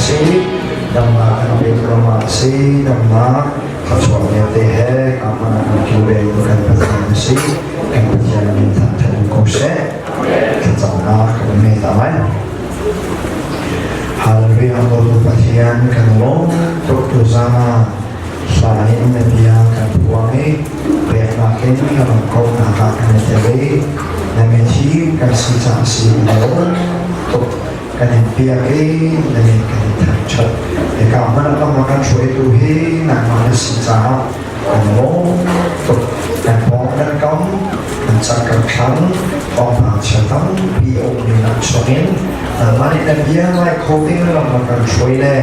si Dhamma kami promasi Dhamma Kasuamnya tehe Kamana kure Bukan berfungsi Yang berjalan Minta dan kose Ketana kami tamai Haleluya Berpatian Kanulong Tukdusama Selain Nabiya Kantuangi Biar makin Kalau kau nakakkan Jadi Nameti Kasitasi Menolong Tuk Kanin piaki Namin kanin tercet Eka mana kau makan suai tuhi Nama Sita Kanulong Tuk Dan bong dan kau Mencakar kan Orang Cetang Biong Minat Sonin Mari Nabiya Lai Koting Dalam makan suai le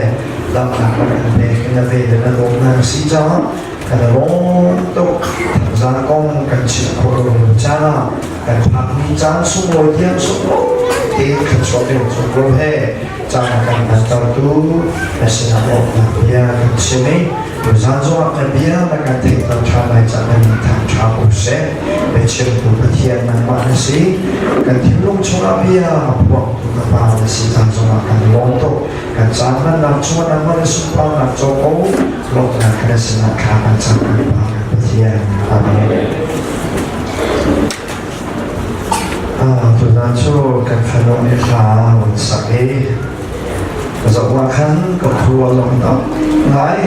Dalam makan Kena beda Dalam Sita Kanulong Tuk Tanzan Kong Kan Cipur Bencana Dan Pakni Jan Sumur Tiang Sumur Di Kecuali Sumur He Jangan Kan Bantar Tu Nasi Nampak Nabiya Kan Sini Berzanzo Nabiya Akan Tinggal Canai Jangan Minta Campur Se Becil Tu Petian Nama Nasi Kan Timlung Nabiya Buang Tu Kepala Nasi Zanzo Akan Lontok Kan Jangan Nak Cuma Nama Nasi Sumpah Nak Joko Lok Nak Kena Senang Kapan Jangan Bang Petian Amin Tuhan Chúa cần phải nói là một sắc ấy dẫu là khăn có khua lòng tâm ngái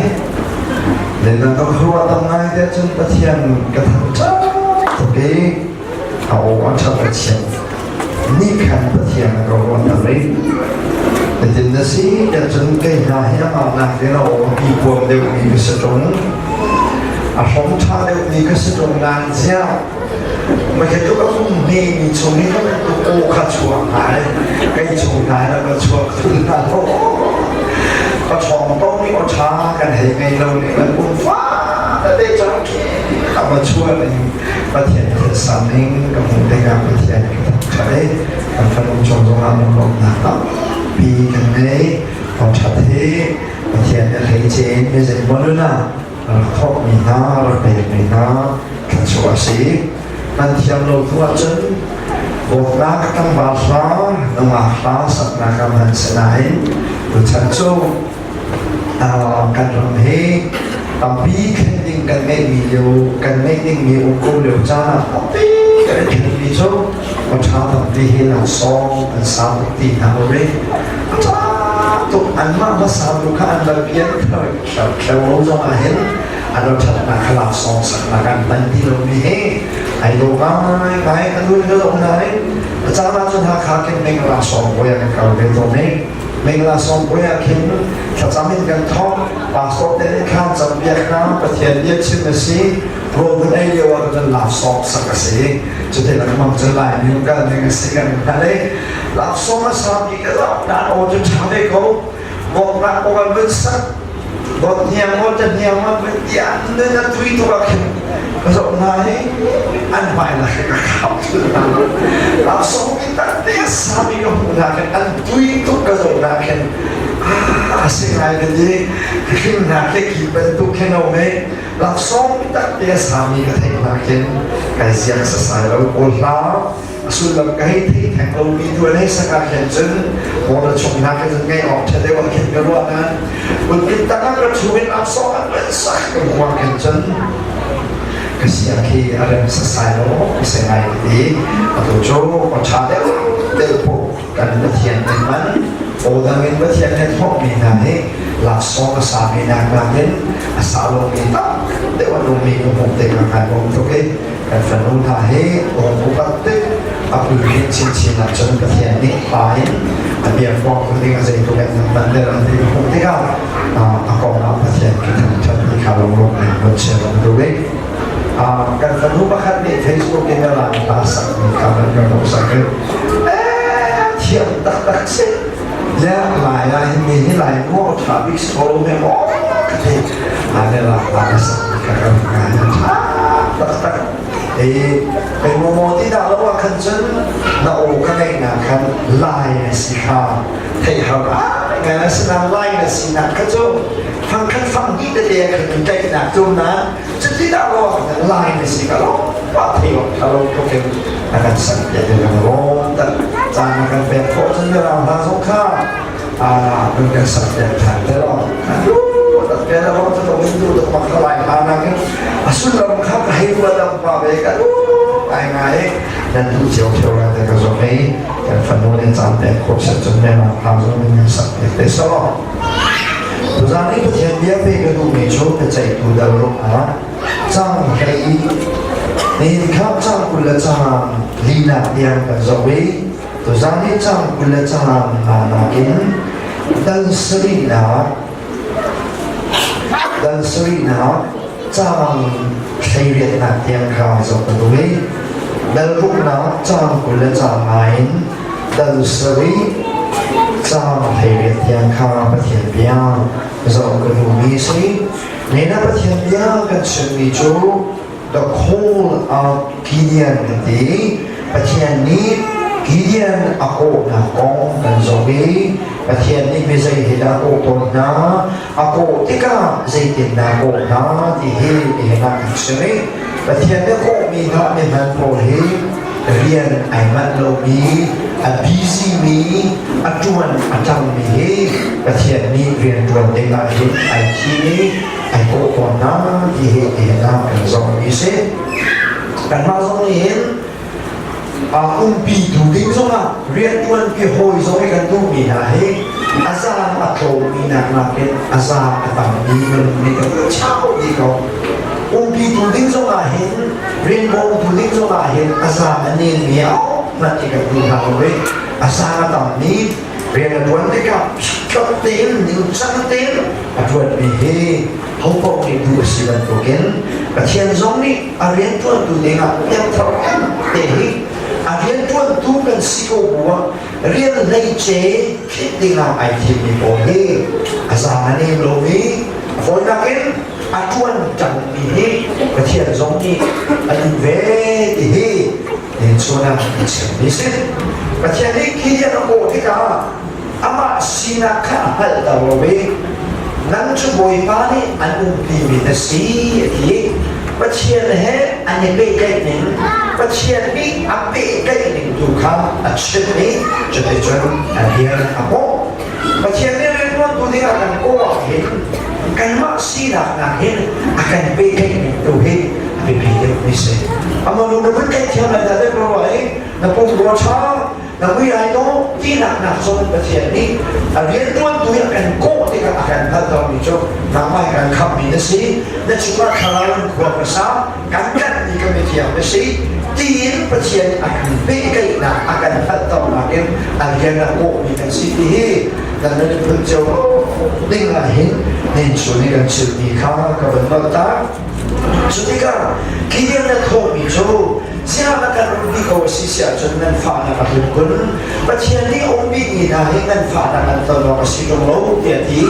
để là có khua tâm ngái để chân bất thiện cái thằng chắc thực cái hậu quan trọng bất thiện ní khăn bất thiện là có quan trọng đấy để tin là gì để chân cái nhà hiếm mà làm thế nào bị buồn đều bị cái sự trốn không cha đều bị cái sự trốn ngàn gieo mà cái chỗ không nghe mình chỗ này nó ô khát chuột này cái chỗ này là nó chuột thường là thôi có chọn tốt đi có cha cái này ngày lâu này là buồn phá để cho cái mà chuột này phát hiện được sản sinh cái vấn đề gặp phát hiện cái đấy cần phải làm cho nó làm một là đó vì cái này còn chặt thế phát hiện được thấy trên bây giờ muốn nữa là khóc mình nó rồi bể mình nó cái chỗ gì Nanti yang lo tua jen, bokna kakang bahasa, nama bahasa sakna kaman senain, bercacu, kan ramai, tapi kan mending miu ko liu jana, tapi kan itu, macam tapi hilang song, sabti nahore, tu anma masa bukan bagian kalau orang akhir. Ada nak kelak song nak nanti lebih ayo kai anu itu orang pertama tu nak kakin mengelah song boleh kalau betul ni mengelah song boleh kin terjamin kan thong passport ini kan jambiak na pertian dia cimesi roda ini orang tu laf song sakasi jadi nak mampu jalan ni kan dengan sekian kali laf song masih kita dan orang campur kau orang besar Bot niang bertian dengan tweet orang besok naik, anpai lah kakak langsung kita desa ni menggunakan tweet tu besok naik asing lagi jadi kita nak bentuk kenome langsung kita desa ni kita naik kajian selesai lalu olah sudah kahit hang lobi tu ni sekarang jen, orang cuma nak ngay orang cedek orang kita luaran, mungkin tak nak cumin absorban besar orang jen, kesiaki ada selesai lo, selesai ini, atau jo orang cedek telpo kan bertian teman, orang yang bertian network ni nanti langsung kesami nak makin asal kita, dewan lobi umum dengan umum tu kan fanu tahe orang buat aku ingin cincin nak jangan kesian ni lain biar kau ketika saya itu kan bandar nanti ketika aku nak kesian kita jadi kalau orang yang bercerita dulu kan fanu bahkan di Facebook ini lah bahasa kalau yang usah tiap tak sih ya lah ini lah gua tapi kalau memang adalah bahasa kalau takเป็นโมโมที่ดาวแล้วว่าคันจนน่าโอ้ก็ได้นะคันไล่นะสิค่ะที่เขาไงนะสินะไล่นะสินะก็จะฟังคันฟังยิ่งเดียวคือใจหนักจุ่มนะจะที่ดาวว่าไล่นะสิก็ร้องว่าที่ว่าเขาก็เป็นอาการสังเกตอย่างร้องแต่จานอาการเป็นโคตรจะเราทางสงคราม มันก็สักอย่างทันแต่เราแต่แกเราจะต้องดูตัวมักลายมานั่งสุดเราขับให้ตัวเราไปกันไงdan tu jauh-jauh ada kezomai dan fenomen sampai kursus jumlah langsung dengan sakit tesoro. Tuzani percaya dia pergi tu mejo percaya tu dalam jang hai ni kap jang kula jang lina yang kezomai tuzani jang kula jang nakin dan serina jang khayat nak yang kau kezomai dan rukna jam kulit jam lain dan seri jam hari yang kau bertiang jauh kedua misi nena bertiang kan semijo the whole of Gideon nanti bertiang ni Gideon aku nak kong dan zoe bertiang ni bisa hidup aku na aku tiga zaitin aku na dihi nak seri Batian dia kok minat memang boleh rian aiman lobi, busy mi, acuan acang mi, batian ni rian tuan tengah hit IT ni, aku kona di hina zong ni se, kan mazong ni umpi tu ding zong rian tuan pi hoi zong kan tu mina he, asal atau mina makin asal atang ni ni kan cakap di kau. Umpi tuling so lahin, rainbow tuling so lahin, asa anin miao, nanti kat duha we, asa atam ni, rian tuan deka, kapten, new santen, atuan bihe, hopok ni dua silan token, katian zong ni, arian tuan tu dengar yang terang, tehi, arian tuan tu kan siko buat, rian lece, kit dengar item ni boleh, asa anin lomi, fonakin. Acuan jam ini kecil zongi ayu vedi ni zona ni sih kecil ni kiri aku kita ama sinaka hal tawabe nang cuboy pani anu biminasi ini kecil he ane bekai ni kecil ni ape kai ni duka acil ni jadi jangan dia apa kecil ni tuan tu dia akan kuat kan masih nak akan bekai tuhe bekai misi. Amal lu nak bekai tiada ada berwai, nak pun berwacah, nak biar itu tidak nak soal bersih ni. Dia tuan tu akan kau tidak akan tahu itu nama akan kami misi. Dan cuma kalau kuat besar, kan di kami tiada misi. Tin bersih akan bekai nak akan tahu makin akan kau di misi. Dan ada berjauh dengan nên số này gần sự đi khá các vấn đề ta số này cả khi anh đã thổ bị châu giờ là các ông đi cầu sĩ sẽ cho nên phá là các quân quân và khi anh đi ông bị gì là hiện anh phá là các tàu nó sĩ trong lâu thì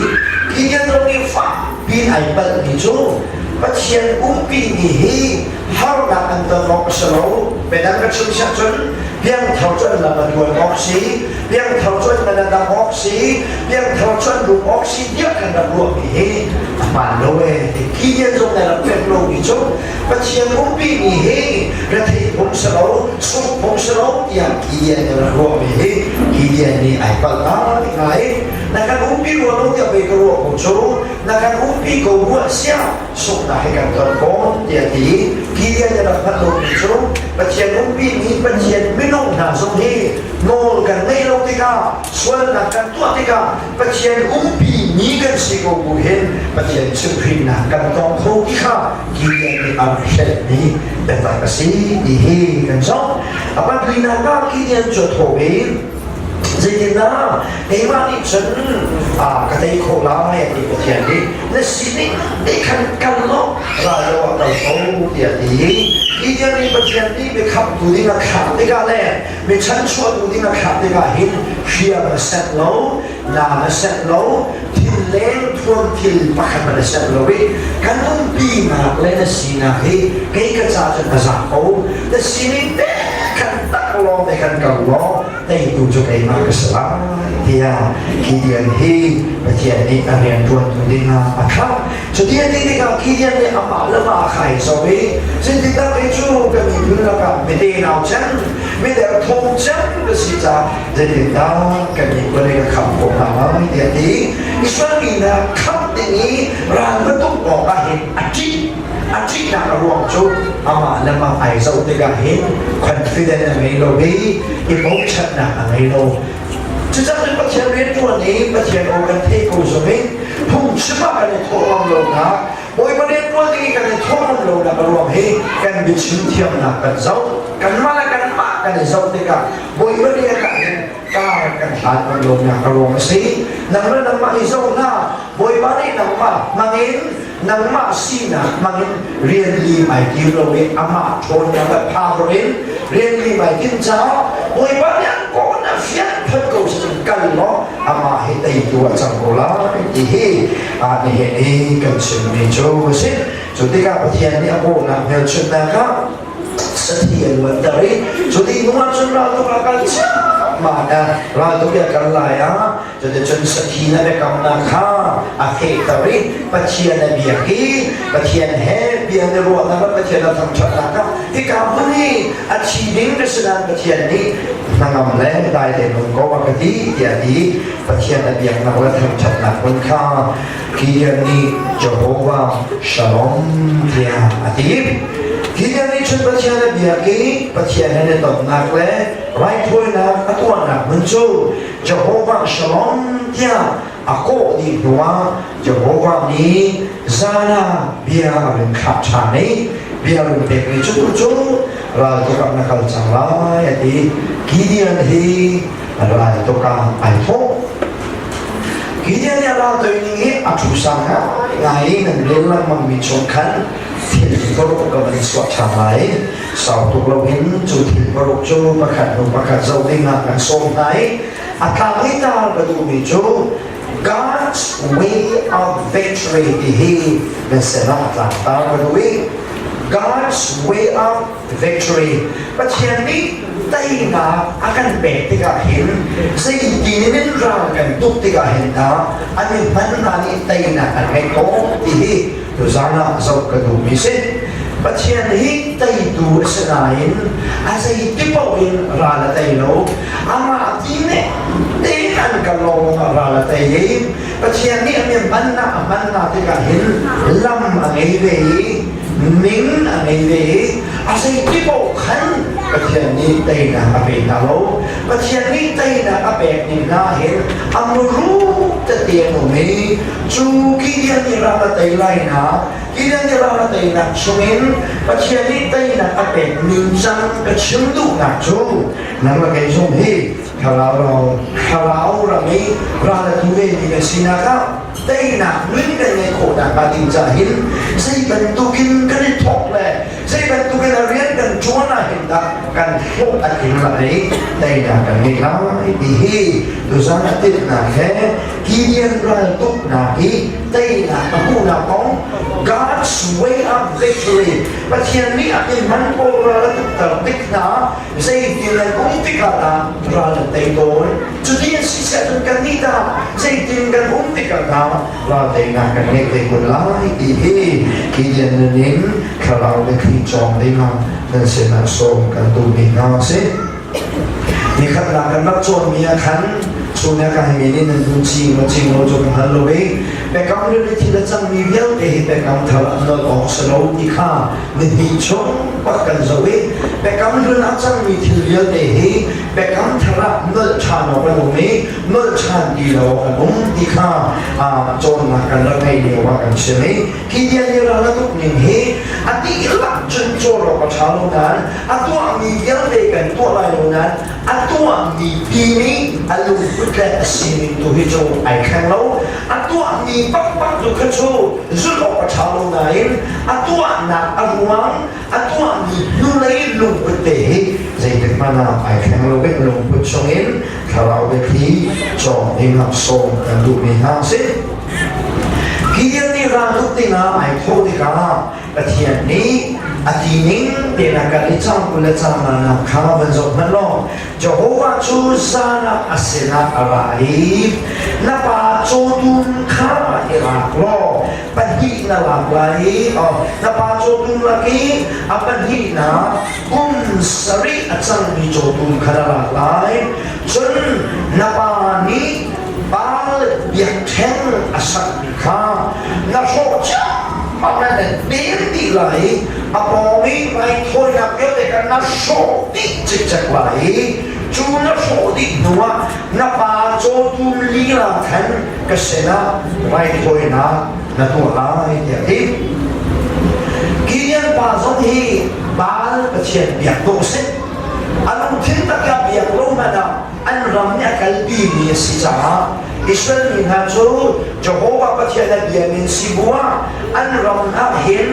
khi anh ông đi phá bị ai bận bị châu và khi anh ông bị gì hao là các tàu nó sĩ lâu về đang các sự sẽ cho yang thầu cho là một người bác sĩ, yang thầu cho là đàn bác sĩ, yang thầu cho là bác sĩ nhất là đàn ruộng gì mà đâu thì khi nhân dùng này là phép lâu bị chốt và chiên cũng bị gì hết ra thì cũng sẽ lâu thì khi nhân là ruộng gì khi nhân thì ai bắt ta thì ngay là các cũng bị ruộng lâu thì bị cái ruộng của chỗ là các cũng bị cầu ruộng xia sống lại càng toàn con thì khi nhân là bắt lâu bị chỗ và chiên cũng bị gì và chiên biết nông là giống như ngô gần đây lâu thì cả xuân là gần tuột thì cả và chiên cũng bị nhí gần xí cầu bùi hen và chiên sự hình là gần con thâu thì cả khi nhân ăn sẽ đi để ta cái xí đi hi gần sống à bắt đi nào cả khi nhân cho thổ bến jadi na, hewan itu kata ikut lama yang dipercayai. Di sini ikan kalau lalu atau tahu dia dia ni berjadi berkap tu dengan kap tiga le, bercancut tu dengan kap tiga hin, siapa set low, nama set low, tileng tuan til pakai pada set low. Kan umpi nak le di sini he, kaya kerja macam azab. Di sini kan tak kalau dengan kalau tadi tu juga imak keselam dia kidian hi bagian ni arian tuan tu dengar akal jadi dia kalau kidian ni apa lama kai sobi jadi kita keju kami pula kan mesti naucan mesti thongcan besita jadi kita kami boleh kampung nama dia di Islam ini kam ini ram betul orang aji nak ruang tu ama lama ai sau tiga hin confident ngai lo bi emotion na ngai lo chứ chắc là bắt chẹn biến tuần ấy bắt chẹn ô gần thế cầu rồi ấy không chỉ mà cái này thua lòng lâu đó mỗi vấn đề tuần thì cái này thua lòng lâu là cái lòng hết cái bị chìm thiam là cái dấu cái mà cái này dấu thì cả mỗi vấn đề cái hạt cái lòng là cái lòng xí nằm mà cái dấu na mỗi vấn đề nằm mà mangin nằm mà xí na mangin riêng li mai kêu rồi ấy ama thôn nhà cái phao rồi riêng li mai kinh giáo mỗi vấn đề có là phiền phân cầu sự cần nó ama hết đầy tua chẳng có lá thì ni he cần sự mình cho xin cho tất cả các thiên này cô làm theo chuyện nào khác setia buat dari jadi nuan sunra tu bakal mana ra tu dia kan la ya jadi chun setia be kam na kha akhe tari pachian nabi ki pachian he bian de ro na pachian na tham chat na ka ki ka ni achieving the sunan pachian ni nangam le dai de nun ko ba ti dia di pachian nabi na wa tham chat na kun kha ki ni Jehovah Shalom dia atib Kita ni cun baca biar ke baca ni tak nak le, right thôi nak, atuan nak muncul Jehovah Shalom dia, aku di dua Jehovah ni zana biar lengkap cani, biar lebih cucu, lalu kau nak kalau cakap, jadi Gideon hi adalah itu kan iPhone. Gideon ni adalah tu ini atusan ngai dan lelang membicarakan thiên bậc các bạn soạn trả lại sau tục lâu hin chủ thiên bậc cho bậc khát giàu đi ngạc ngàn sôm này ta thấy ta là đủ bị cho God's way of victory thì hi mình sẽ làm ta là đủ God's way of victory but hiện nay đây là akan bẹt tiga hin xây dinin ra kan tuk tiga hin ta anh mình nani đây là anh hay có thì hi tu zana zau kadu misin bachian hi tai tu senain asai tipawin rala tai lo ama tine tenan kalong rala tai ye bachian ni amen manna tika hin lam angai ve ning angai ve asai tipaw khan bachian ni tai na ape na lo bachian ni tai na ape ni na hin amru te tiang me chu ki dia ni rala tai lai na Kita ni rala tay nak sungin, pagsiya ni tay nak apet minsan katsumdu nak jo. Nang magay sunghi, kalau rami rala tuwe ni kasinaka, tay nak luin kanya ko na kating jahil, say bantukin kanitok le, say bantukin ariyan kan juana hinda kan hok at hinlay, tay na kanilay dihi, dosa natin na he, kiniyan rala tuk na hi, tay na ako na kong God's way of victory. But here ni akin man po rala tertik na say tilan kung tikata rala tayo. Jadi si sa kanita say tilan kung tikata rala tayo na kanig tayo lai ihi kilian nin kalau lekhi chong dinga dan senasom kandumi na se. Nikat lakan makchon miya kan Sunya kami ini nanti macam macam hal lain. Bekam ni tidak cang mibial bekam thala nol oxalo ikha ni chong pakan zawe. Bekam ni nak cang mibial bekam thala nol chan orang umi nol chan di lawan ikha John makan lagi dia makan sini. Kian dia rala tu ni ati ilak jencor apa calongan atau mibial dekan tu lalunan atau mibini alu ke sini tu hijau ikan lau atau ni pak tu kecu zulok pacalong lain atau nak aruang atau ni nulai lumput deh jadi mana ikan lau ke lumput songin kalau beki cong ingat song dan tu minang sih kian ni ราทุกตินาไอโทดิกาประเทศนี้อดีนิงเดนักการจังกุลจังมานาข้ามันจบมันลงจะโฮวาจูซานาอาเซนาอะไรนับอาโจดุนข้าเอรักโลปัญหินาลาไลนับอาโจดุนลักีอาปัญหินากุมสริอาจังมีโจดุนข้าลาไลจนนับอานี้บาลเบียดแทงอาศัยข้านับโชจ้ามันนั่นเดียร์ดีเลยอาปองนี้ไปทนนับเยอะเลยกันนับโชดิจิจักไหลจูนับโชดิหนัวนับปาโจตุมลีลาแทนกษณะไปทนนับตัวลายเดียร์กิเลนปาสตีบาลประเทศเบียดโตเสอันนั้นทิ้งตะกับเบียดลงมานะอันรำเนี่ยกัลบีมีสิจ้าอิสราเอลนะจูจะโฮวาประเทศเบียมินสิบัวอันรำนับเห็น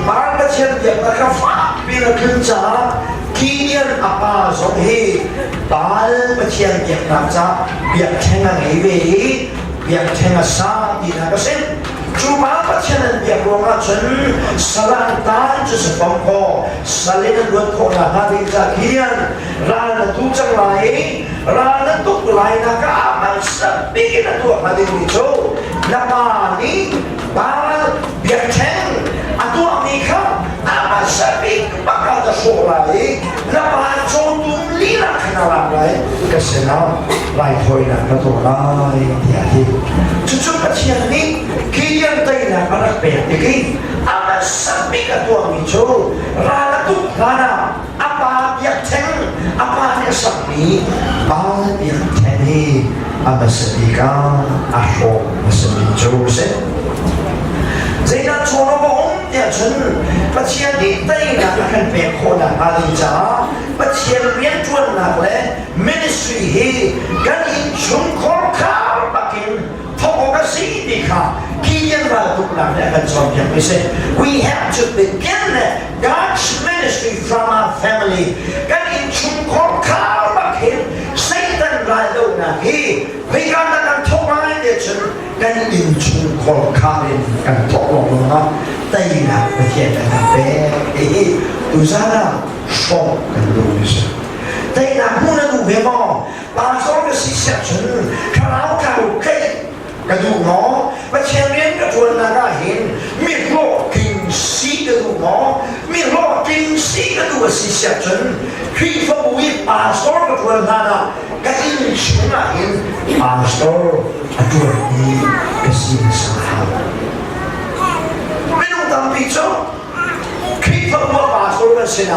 บาลประเทศเบียดนะครับฟ้าเป็นขึ้นจ้ากิเลนอาปาสตีบาลประเทศเบียดนับจ้าเบียดแข่งอะไรเว้ยเบียดแข่งซาดีนะก็เส้นจูบาประเทศเบียดลงมาจนสลันตานจะสปองโกสลินรถโคราฮาดิจากเฮียนร้านตู้จังไรร้านตุกไรนะครับมันสับปีนตัวฮาดิมิโจนับมานี้บาเบียดแข่งตัวมีข้าอาสับปีปากกาจะโชว์ไรนับมาโจตุมลีลาขนาดไรก็เสนาไรถอยนะก็ตัวไรเดียที่จุดประเทศนี้กิเลนได้นะก็รักเปียดีกีอาสับปีกับตัวมีโจร้านตุกร้านอาปาเบียดแข่งอาปาเนี่ยสับปีบาเบียดแข่งนี่อาสับปีกันอาโชอาสับปีโจเส这个做了个红点成，把钱的对了，看别可能阿里家，把钱变转了嘞，ministry 嘿，跟你穷苦卡把钱，透过个谁的卡，既然把都拿来跟照片没事 ，we have to begin God's ministry from our family，跟你穷苦卡把钱，谁等来都拿嘿，会让那个透过的成。กันอินชุมคอคารินกันตกลงนะแต่ยังประเทศนั้นเป็นอุตสาหะชอบกันดูสิแต่ยังพูดแล้วดูเห็นมั้งบางส่วนก็สิเสียจนคราวข่าวเกยกันดูเนาะประเทศเรียนกันจนน่าเห็นมีโลกกินซีกันดูเนาะมีโลกกินซีกันดูสิเสียจนคือฟังวิบางส่วนก็จนน่ากันอินชุมน่าเห็นบางส่วนตัวนี้ก็สิ่งสำคัญไม่ต้องทำผิดจ้ะคิดว่าป่าสโลกันเสียไหน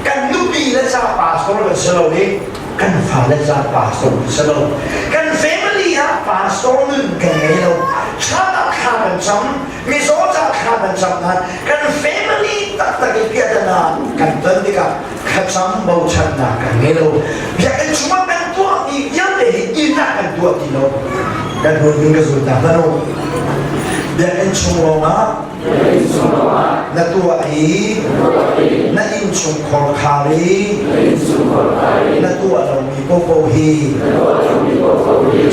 กันยุบดีและจะป่าสโลกันเสียเลยกันฝ่าและจะป่าสโลกันเสียเลยกันแฟมิลี่ฮะป่าสโลนึงกันไม่รู้ชาติข้ามันจำมีโซ่จะข้ามันจำนั้นกันแฟมิลี่ตัดตะเกียบนานกันเดินดีกับข้าจำบ่ชันนักกันไม่รู้อยากกันช่วยกันตัวอีกยังได้ยินนักกันตัวที่โน้กันโดนยิงกระสุนตาพนุเดี๋ยวอินชุมโลมาณตัวอีณอินชุมคอคารีณตัวเรามีโปโปฮี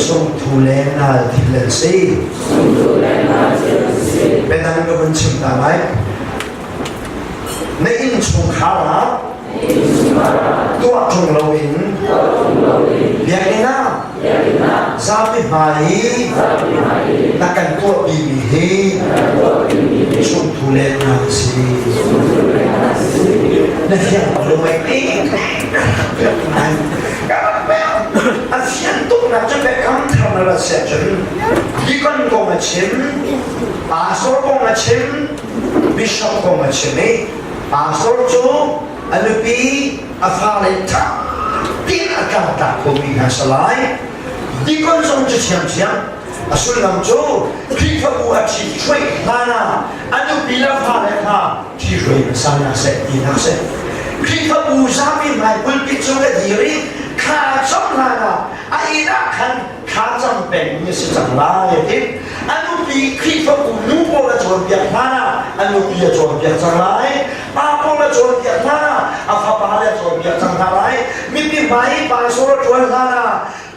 ส่งทุเลนาทิเลนซีเป็นนั้นก็เป็นชิมตาไหมณอินชุมคาราตัวจงเราอินเรียกไงนะซาบิมาฮีนักการตัวบีบีฮีชุมทุเลนาซีนั่นยังรู้ไหมนี่การแบบอาเซียนตุกนับจะเป็นคำทำอะไรเสียจนยี่กันกงมาชิมอาโซกงมาชิมบิชอปกงมาชิมอาโซจูอันปีอาฟาเลต้าที่นักการตะคุมีกันสลายที่คนส่งจะเชียงเชียงอาสุนัมจูคริสต์บูชาช่วยนานาอันปีละฟาเลต้าที่ช่วยสร้างเสร็จดีนักเสร็จคริสต์บูชามีหมายคุณพิจูและดีริข้าจำนานาไอ้นักขันข้าจำเป็นมีสิ่งจังไรที่อันปีคริสต์บูนูโปละจวนเบียดนานาอันปีจวนเบียดจังไรป้าโปละจวนเบียดนานาอาฟาบาละจวนเบียดจังไรมีปีใหม่ป้าโซละจวนนานา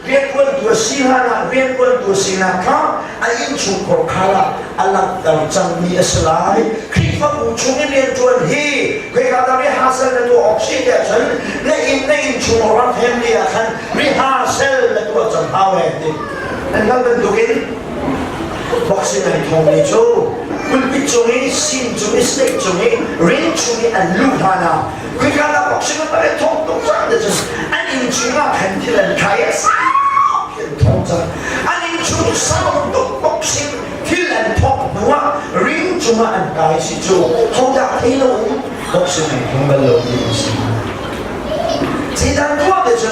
เรียนวันตัวสีหานะเรียนวันตัวสีนาคาอันยิ่งชุมโคคาละอัลลังดาวจังมีสลายคลิปฟังชุมเรียนจวนฮีเพื่อการทำให้ฮาเซลในตัวออกซิเจนในอินชุมรัฐเฮมเลียขันริฮาเซลในตัวจังเอาเองดินั่นก็เป็นตัวกินบอกสิ่งไหนทองนี้จูคุณพิจารณาสิ่งจูนี้สิ่งจูนี้เรียนจูนี้อันลูกฐานะเพื่อการบอกสิ่งนั้นเป็นทองตรงจังเด็ดอันยิ่งชุมแผ่นที่เล่นขายสาวเป็นทองจังอันยิ่งชุมสาวตกบอกสิ่งที่เล่นทองเพราะว่าเรียนจูมาอันใดสิจูทองจากที่นู้นบอกสิ่งไหนทองเป็นโลกยิ่งสิ่งที่ดังตัวเด็ด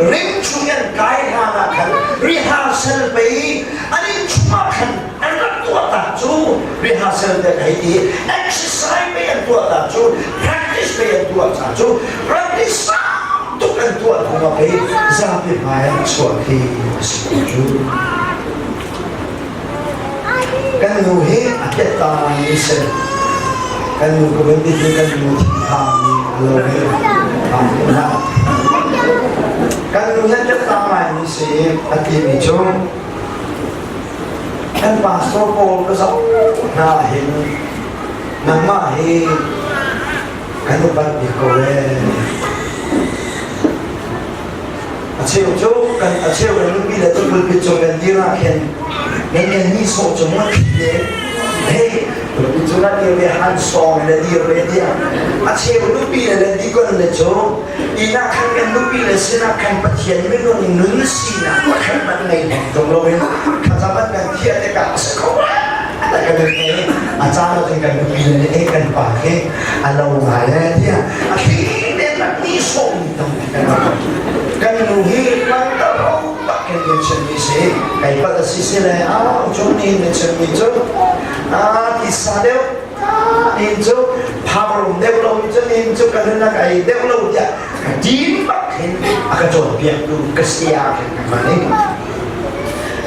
เรียนจูยันกายหานาคันริฮาเซลไปอันยิ่งชุมคันอันรักตัวตัดจูริฮาเซลได้ให้ดี exercise ไปอันตัวตัดจู practice ไปอันตัวตัดจู practiceทุกอันตัวของเราไปจะเป็นไปส่วนที่สุดจูกันหนูเห็นอาจจะตายเสร็จกันหนูก็เป็นที่กันหนูที่ทำเราเห็นทำนะกันหนูนั่นจะตายเสร็จอาทิตย์นี้จูกันปาสโตโปก็สักน่าเห็นนางมาเห็นกันหนูบัดดีกว่าเชื่อจูกันเชื่อกันลูกพี่และทุกคนพิจารณาดีรักเห็นเงินนี่โซ่จมูกเด็กเฮ้ยพิจารณาดีเลยหันสองเลยดีเลยเดียเชื่อลูกพี่เลยดีกว่าเลยจูอีน่าขันกันลูกพี่เลยสิน่าขันปัจจัยไม่รู้นี่นุ่นสินะว่าขันมันไงเนี่ยตรงเราเองข้าจะมันกันเทียบกับสักคนแต่กันเลยอาจารย์เราถึงกันลูกพี่เลยเอ้กันปากเฮ้ยเราหายเลยเดียที่เนี่ยแบบนี้โซ่ตรงนี้กันหนูเห็นมันตลอดปักเงินเชนิเซ่ไก่ปัตสิเซ่เลยจงนี่เงินเชนิจูที่สาเดียวนี่จูพาบรุมเดวโลจูนี่จูกันนั่นไก่เดวโลจะดีปักเห็นอาการโจทย์เปียกดูกระเสียกันมาเนี่ย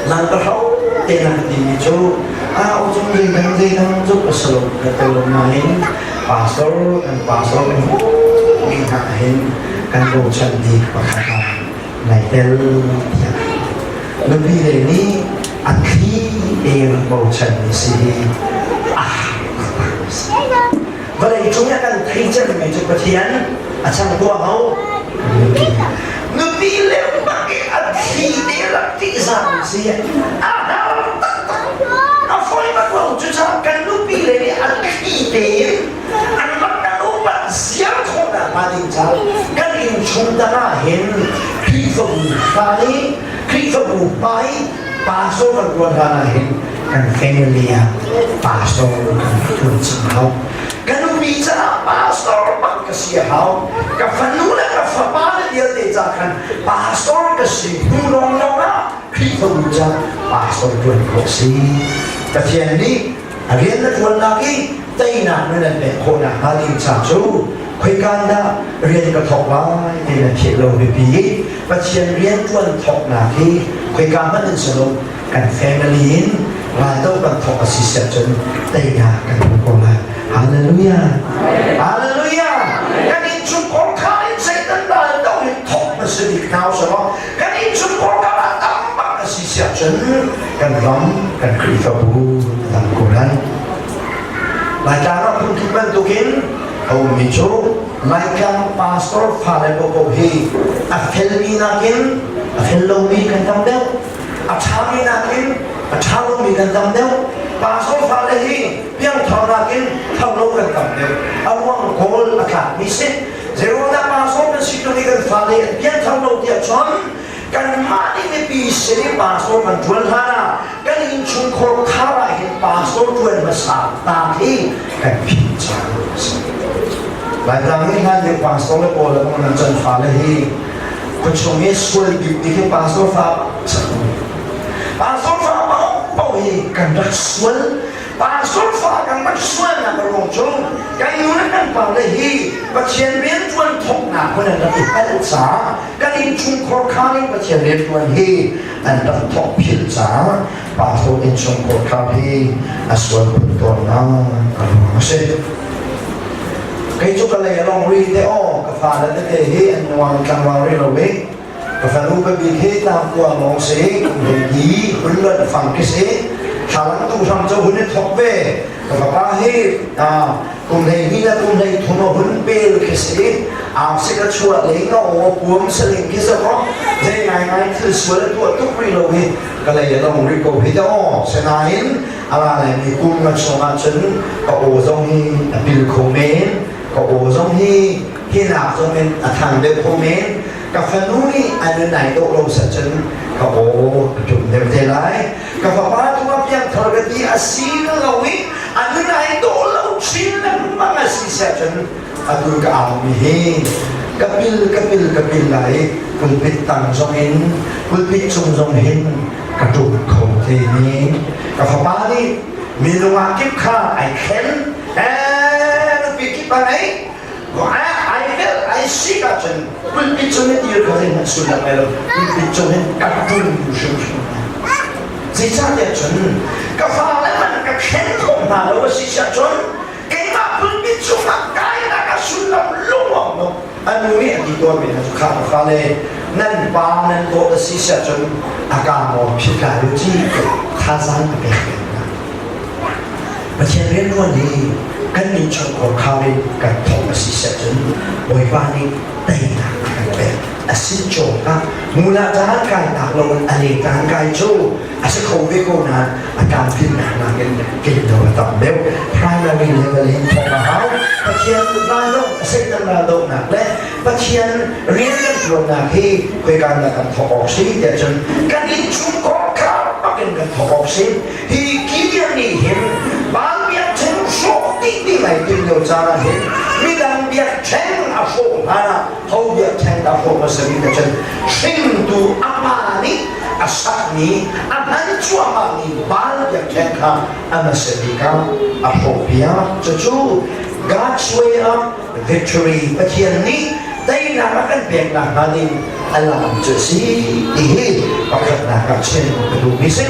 หลังก็เขาเต้นกันดีจูจงนี่ทั้งจูกระสลบกระตุลมาเห็นปาสโตร์กันปาสโตร์มีหาเห็นกันโดชันดีกว่าขนาดในเตลที่ลูกพี่เลยนี่อันที่เองโดชันนี่สิวันนี้ช่วงนี้กันที่จะมีจุดเปลี่ยนอาจารย์ตัวเขาลูกพี่เลยบางทีอันที่เดียร์ที่สั่งสิเอาไฟมาเราจะทำกันลูกพี่เลยนี่อันที่เดียร์อันมันกันรู้ว่าเสียงคนน่ะมาดิจ้ากันอินชุนตาเห็นคริสต์มาสคริสต์มาสไปปาโซกันตัวตาเห็นกันเฟมิเลียปาโซกันตัวจริงเขากันลูกพี่จ้าปาโซบังกเสียเขากับฟันนู้นและกับฟันบ้านเดียวเดียวจากกันปาโซกเสียผู้ลงแล้วนะคริสต์มาสปาโซตัวเขาสิแต่เทียนนี้เรียนนักวันนักอีแต่หนักนั่นแหละคนหาดินชาจูคุยกันนะเรียนกระทบว่าที่นั่นเขียนเราไปปีปัจจัยเรียนจวนทบนาที่คุยกันมันสนุกกันแฟมิลี่ว่าต้องกันทบอาศิษย์จนแต่หนักกันทุกคนเลยฮาเลลูยาฮาเลลูยากันอินชุมคนข้าอินเซตันได้ต้องอินทบมาสิริข่าวสมองกันอินชุมคนข้าตั้งบังอาศิษย์จนกันร้องกันคริสต์บูตั้งกุลันรายการเราคุณคิดเป็นตัวกินเอาไม่ชูรายการพาสตอร์ฟาเลโกโกฮีอัฟเฟลมีนักินอัฟเฟลโลมีกันทำเดียวอัฟชามีนักินอัฟชาโลมีกันทำเดียวพาสตอร์ฟาเลฮีเพียงทอนักินทำโลกันทำเดียวเอาว่างโกลอากาศมีสิเจอว่าพาสตอร์เป็นสิ่งที่กันฟาเลเพียงทำโลเดียวชนกันมาที่ไม่ปีเสียพาสตอร์กันจวนหากันอินชุนโคลข้าวเห็นพาสตอร์จวนมาสามตามที่กันพิจารณาหลายครั้งที่งานเด็กพาสตอร์เลยโอแล้วมันจนฟ้าเลยที่คุณชมเอสวยดีที่พาสตอร์ฟ้าพาสตอร์ฟ้าเอาเองกันรักสวยพาสตอร์ฟ้ากันรักสวยนะกระโดดชมกันอยู่นั่นกันฟ้าเลยที่ปัจเจียนเรียนจวนทกหนาคนนั้นรับผิดชอบกันอินชุนโคลข้าวนี่ปัจเจียนเรียนจวนที่อันรับทกผิดจ้าพาสตอร์อินชุนโคลข้าวที่สวยเป็นตัวน้ากระโดดเสร็จใครจุกอะไรลองรีดได้อ้อกับฟ้าแล้วได้เห็นอันวางกลางวางเรื่องเราเว้ ก็ฟังรูปบิเฮตามตัวมองเสียเห็นดีหุ่นเลือดฟังกิเสียชาลังตู้ทำเจ้าหุ่นในท็อปเบ้ก็ฟ้าเฮตุนเฮนี่นะตุนเฮทุนหุ่นเบลกิเสียสิกระชัวเลี้ยงก็โอ้ปวงสลิงกิเสียเพราะใจง่ายๆคือสวยตัวทุกรีโลเฮก็เลยต้องรีโกฮิตอ้อเสนาหินอะไรมีกุ้งมาชมาจนก็โอ้ทรงฮีบิลโคเมนก็โอ้ทรงฮีที่หนักทรงเป็นทางเดินโคเมนกับฟันนู้นี่อันไหนโตลงสัจจ์ก็โอ้จุดเดิมเท่าไรกับฟ้าตัวเพียงทรกตีอาศีลเราวิอันไหนโตเราชินแล้วมันอาศีสัจจ์อันดูก็เอามีเฮกับบิลไหลกุลปิดตังทรงเห็นกุลปิดทรงเห็นกระดูกของเทนี้กับฟ้านี่มีลงมาคิดข้าไอ้เข็นลูกปีคิดอะไรก็ไอ้สิกาจันคุณพิจารณาดีกว่าที่มันสุดแล้วคุณพิจารณากับดูชุ่มสิจ้าเดียจันกับฟ้าแล้วมันกับเข็นของมาแล้วว่าสิจ้าจันเกี่ยมาคุณพิจารณากายนักสุดแล้วลุ่มเนาะอันนี้ดีตัวเป็นสุขภาพฟ้าเลยนั่นป้านั่นตัวสิจ้าจันอาการมองผิดการดูจีท่าทางเป็นนะประเทศเรียนวันนี้กันมีชนของเขากันทองสิเสจนบริวารนี้ได้หนักกันเป็นอาศิโจก็มูลจานกายหนักลงอะไรต่างกายโจอาศิโควิโกนั้นอาการขึ้นหนักกินโดนต่อเบล primary level เห็นทองมาเขาประเทียนบ้านโลกเซ็ตนาโดหนักและประเทียนเรียนกันลงหนักที่คุยกันกันทองออกสิเดี๋ยวจนกันยิ่งชุ่มก้อนข้าวปักกันทองออกสิที่กี่อย่างนี้เห็นบ้านเบียดเช่นโชคที่ไหนกินเดียวจานะเห็นมีดังเบียดเช่นอาโฟฮานะเขาเบียดเช่นอาโฟมาสมิเดชันชิงดูอามานีอาสักนี้อานันชัวมานีบ้านเบียดเช่นข้าอามาสมิกาอาโฟเบียจู่ God's way of victory ประเทศนี้ได้นักกันเปลี่ยนนักนี้อัลลอฮ์จะสีดีประกาศนักเช่นดูมิสิ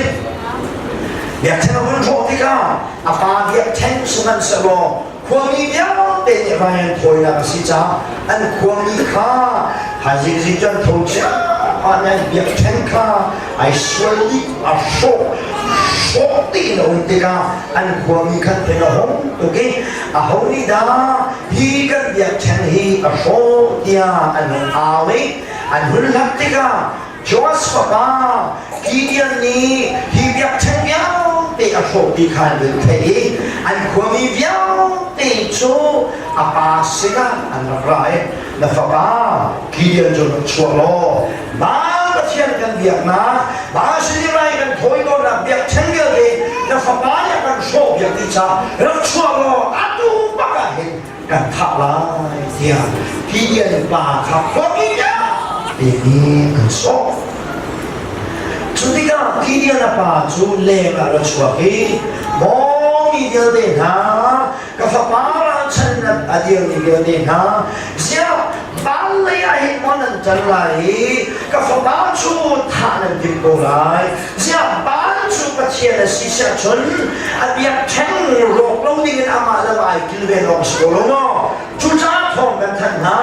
เบียดเช่นคนโชติกาอาปาเบียดเช่นสมันสโลความมีเดียวเต็มไปถอยนักสิจ้าอันความมีค่าหาสิ่งที่จะถูกจ้าอันนั้นเบียดเช่นค่าไอ้สวยดีอาโชตีนอุติกาอันความมีขั้นเป็นห้องโอเคอาห้องนี้ดาฮีกันเบียดเช่นฮีอาโชตีอันนั้นอาวิอันหุ่นลักติกาจอสปากีเดียนนี้ฮีเบียดเช่นยาวตีอาโชตีขันเป็นเทอันความมียาวตีจูอาปาสิกาอันไรนับฟ้ากีเดียนจนชัวโลบ้าเทียนกันเบียดนะบ้าสิริไรกันถอยโดนเบียดเช่นเดียวกันนับฟ้าเนี่ยกันโชคอย่างที่จ้าแล้วชัวโลอัดดูปากกันเห็นกันทับลายเทียนกีเดียนป่าขับความมียาวปีนี้กันโชคสุดที่ก็กีเดียนป่าจูเล่มาแล้วชัวร์ฮีมองมีเดียวเด่นนะกับฟ้าเราฉันนับอดีตมีเดียวเด่นนะเสียบ้านเลยไอ้มันนั่นจังไรกับฟ้าจูท่านั่นดิบโบราณเสียบ้านจูประเทศสิเสียชนอันเบียดแข่งโลกเราดิ้งอามาละไอ้กิลเวนอสโกลโนจูจ้าทองกันทันนะ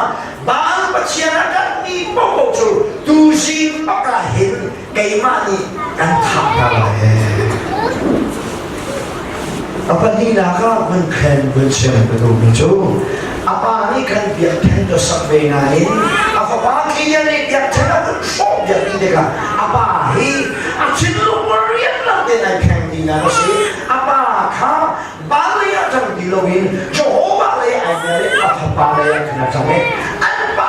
บ้านประเทศนั้นมีปกจูดูสิปากเห็นไก่มานี่กันทับอะไรapa ni nakal mengkhen bersem betul betul apa ni kan biar khen tu sampai naik apa bagi yang ni biar khen tu sok biar ni deka apa hi asyik lu meriah lah dia naik khen di nana si apa kah balik aja di login coba balik aja apa balik kena sampai apa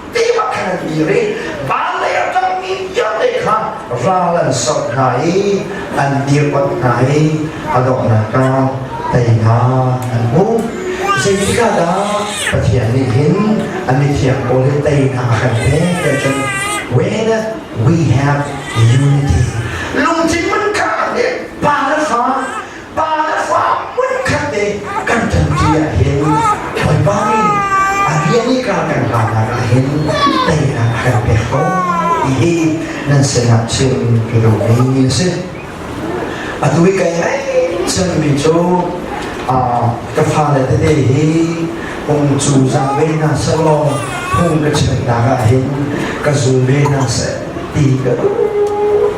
tiba kena diri balik aja ni yang deka ralan sok naik an dia buat naik adok nakal tengah anu sehingga dah pertian ini ane tiap boleh tengah kerja dan when we have unity ลุงจิมันขาดเด็กปาและฟ้ามันขาดเด็กกันจันทีเห็นถอยบ้านอันนี้การกันผ่านอะไรเห็นตengah kerjaเขาอีนั่นสนับสนุนกระดูกนี้สิaduh kayak seni itu kepala tadi pun susah bina selo pun kecil dah hin ก็ซูเล่น่าเสตีก็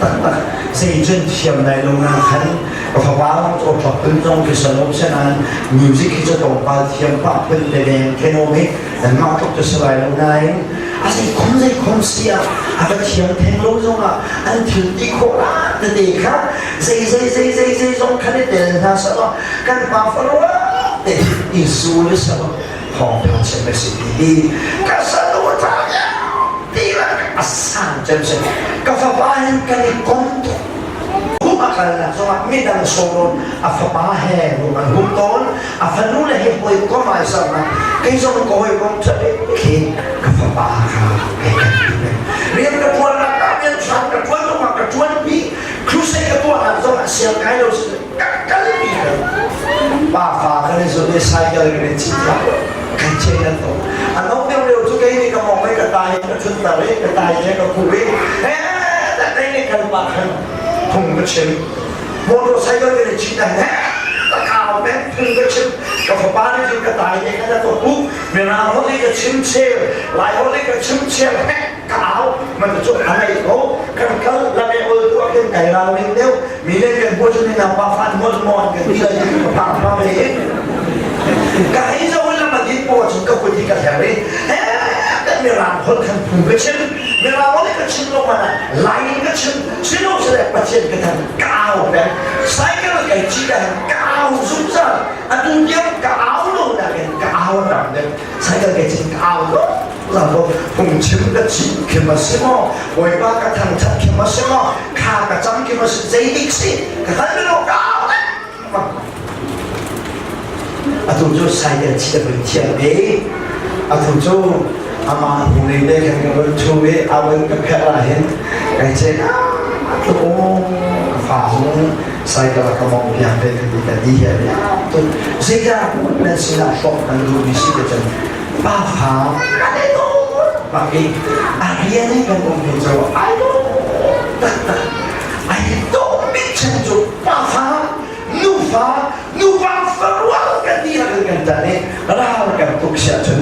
ตักเสียจนเที่ยวในโรงงานขันก็ฟ้าโอ้ชอบตื่นตรงที่สนุกสนานมิวสิกที่จะต้องไปเที่ยวปั๊บเป็นเด่นแค่โน้มแต่มาทุกจะสลายโรงงานอาศัยคนเสียอาจจะเที่ยวแทงโลกงอ่ะอันถึงที่โคราชแต่เด็กครับเซ่ตรงขันเดินทางสลบกันมาฟลวแต่อิสุลิสลบของพันเซมสิดีก็สนุกจังดีละอาสันจำเป็นก็ฟ้าบ้านกันอีกคนKarena soal midang soron afabahe bukan huton afanule hepoi koma isama kaiso ko hoy kom sabi ki kafabaha riam ka tuan na kami sa ka tuan to ka tuan bi kruse ka tuan na so siang kayo kali pa fa kani so de sai ka ni chita kache na to ano ne le to kai ni ka mo mai ka tai ka chun ta le ka tai ka ku bi ta tai ni kan pa kan phùng cái chân motorcycle cái này chỉ là nè ta cào bé phùng cái chân cái phần ba cái chân cái tài này cái là tổ quốc miền Nam họ lấy cái chân xe lại họ lấy cái chân xe cào mình phải chụp anh này có cái là mẹ ơi tôi cái cày nào lên đeo mình lên cái mua cho nên là ba fan mua mòn cái đi là những cái phạm pháp về cái dâu là mà đi mua chúng ta phải đi cái gì đấy cái miền Nam họ cần phùng cái chân miền Nam họ lấy cái chân đâu mà lại cái chân đâu sẽ là bắt chân cái thằng cao đấy sai cái chỉ là cao rút ra anh tu nhớ cao luôn là cái cao lắm đấy sai cái chân cao luôn là một phùng chân cái chỉ khi mà xem mà mỗi ba cái thằng thật khi mà xem mà khá cái trăm khi mà dây đi xí cái thằng nó cao đấy anh tu cho sai cái chỉ là vấn đề đấy anh tu cho ama huni deh kan kalau cuci awal kekerahan kajian tu faham saya kalau kamu yang ketika dia tu sehingga dan sila shop dan dulu di situ kan faham ada itu bagi akhirnya kan mungkin jawab ayo tak ayo bicara tu faham nufa keluarkan dia dengan tadi rakan tu siapa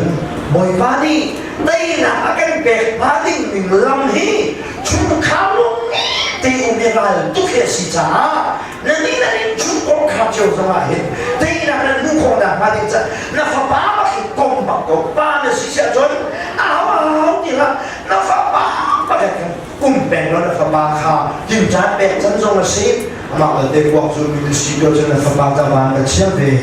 boy bani đây là cái việc phá định mình lâm hi chúng khao luôn thì cũng biết là tốt hết gì cả nên đi là nên chúng có khao chiều ra mà hết đây là nên không là phá định ra là phá bá mà khi công bằng của ba là sĩ sẽ chối áo thì là nó phá bá mà cái cùng bèn nó là phá bá khao kiểm tra bèn chân dung là sĩ mà ở đây quốc dù mình sĩ cho nên là phá bá ra bàn là chia về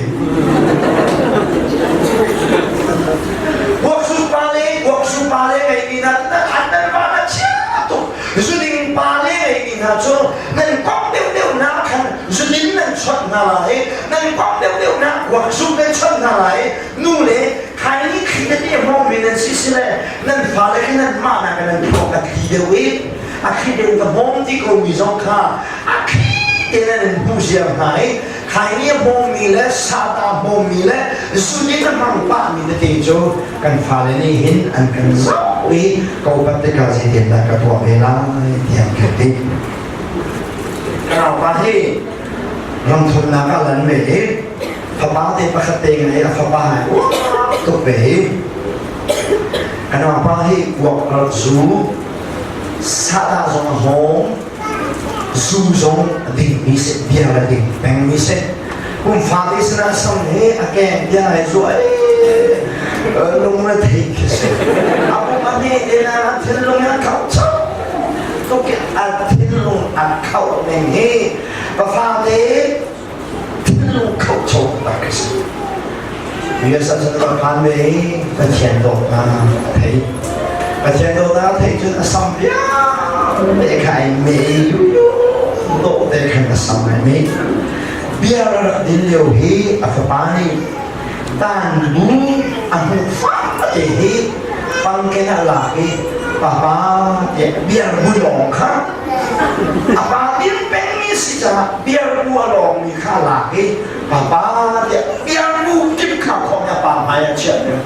waktu paling kayak gini, ada mana siapa? Sudah paling kayak gini, so nanti kau dia nak kan, sudah nanti cot nalai, nanti kau dia nak waktu nanti cot nalai, nule, kali ini kita dia mau minat sisi le, nanti paling nanti mana kan nanti kau kat dia weh, akhirnya kita mau di kau misal kah, akhirnya nanti busian naik. Kali ini bom mile, sata bom mile, sudah memang pak mile tejo kan fale ni hin an kan zawi kau pasti kasih dia nak ketua bela yang ketik. Kenapa sih? Rantun nakalan mele, pabate pakateng ni pabah, tu be. Kenapa sih? Waktu zu, sata zona home. Zuzong ding mise biar ding peng mise fatis na samhe again dia zo lung na thei kise apu mane dena thelung na khau chau to ke thelung a khau ne he ba fa de thelung khau chau ba kise ye sa sa ba kan me ba qian do na thei ba qian do na thei chun asam bia để khai me độ để khai cái sắm này mi biar orang dilihat hi apa ni tan bu aku faham hi pangkena lagi papa ya biar bulong kan apa dia pengen sih biar bulong ni kan lagi papa ya biar bu kim kau ya papa ya cakap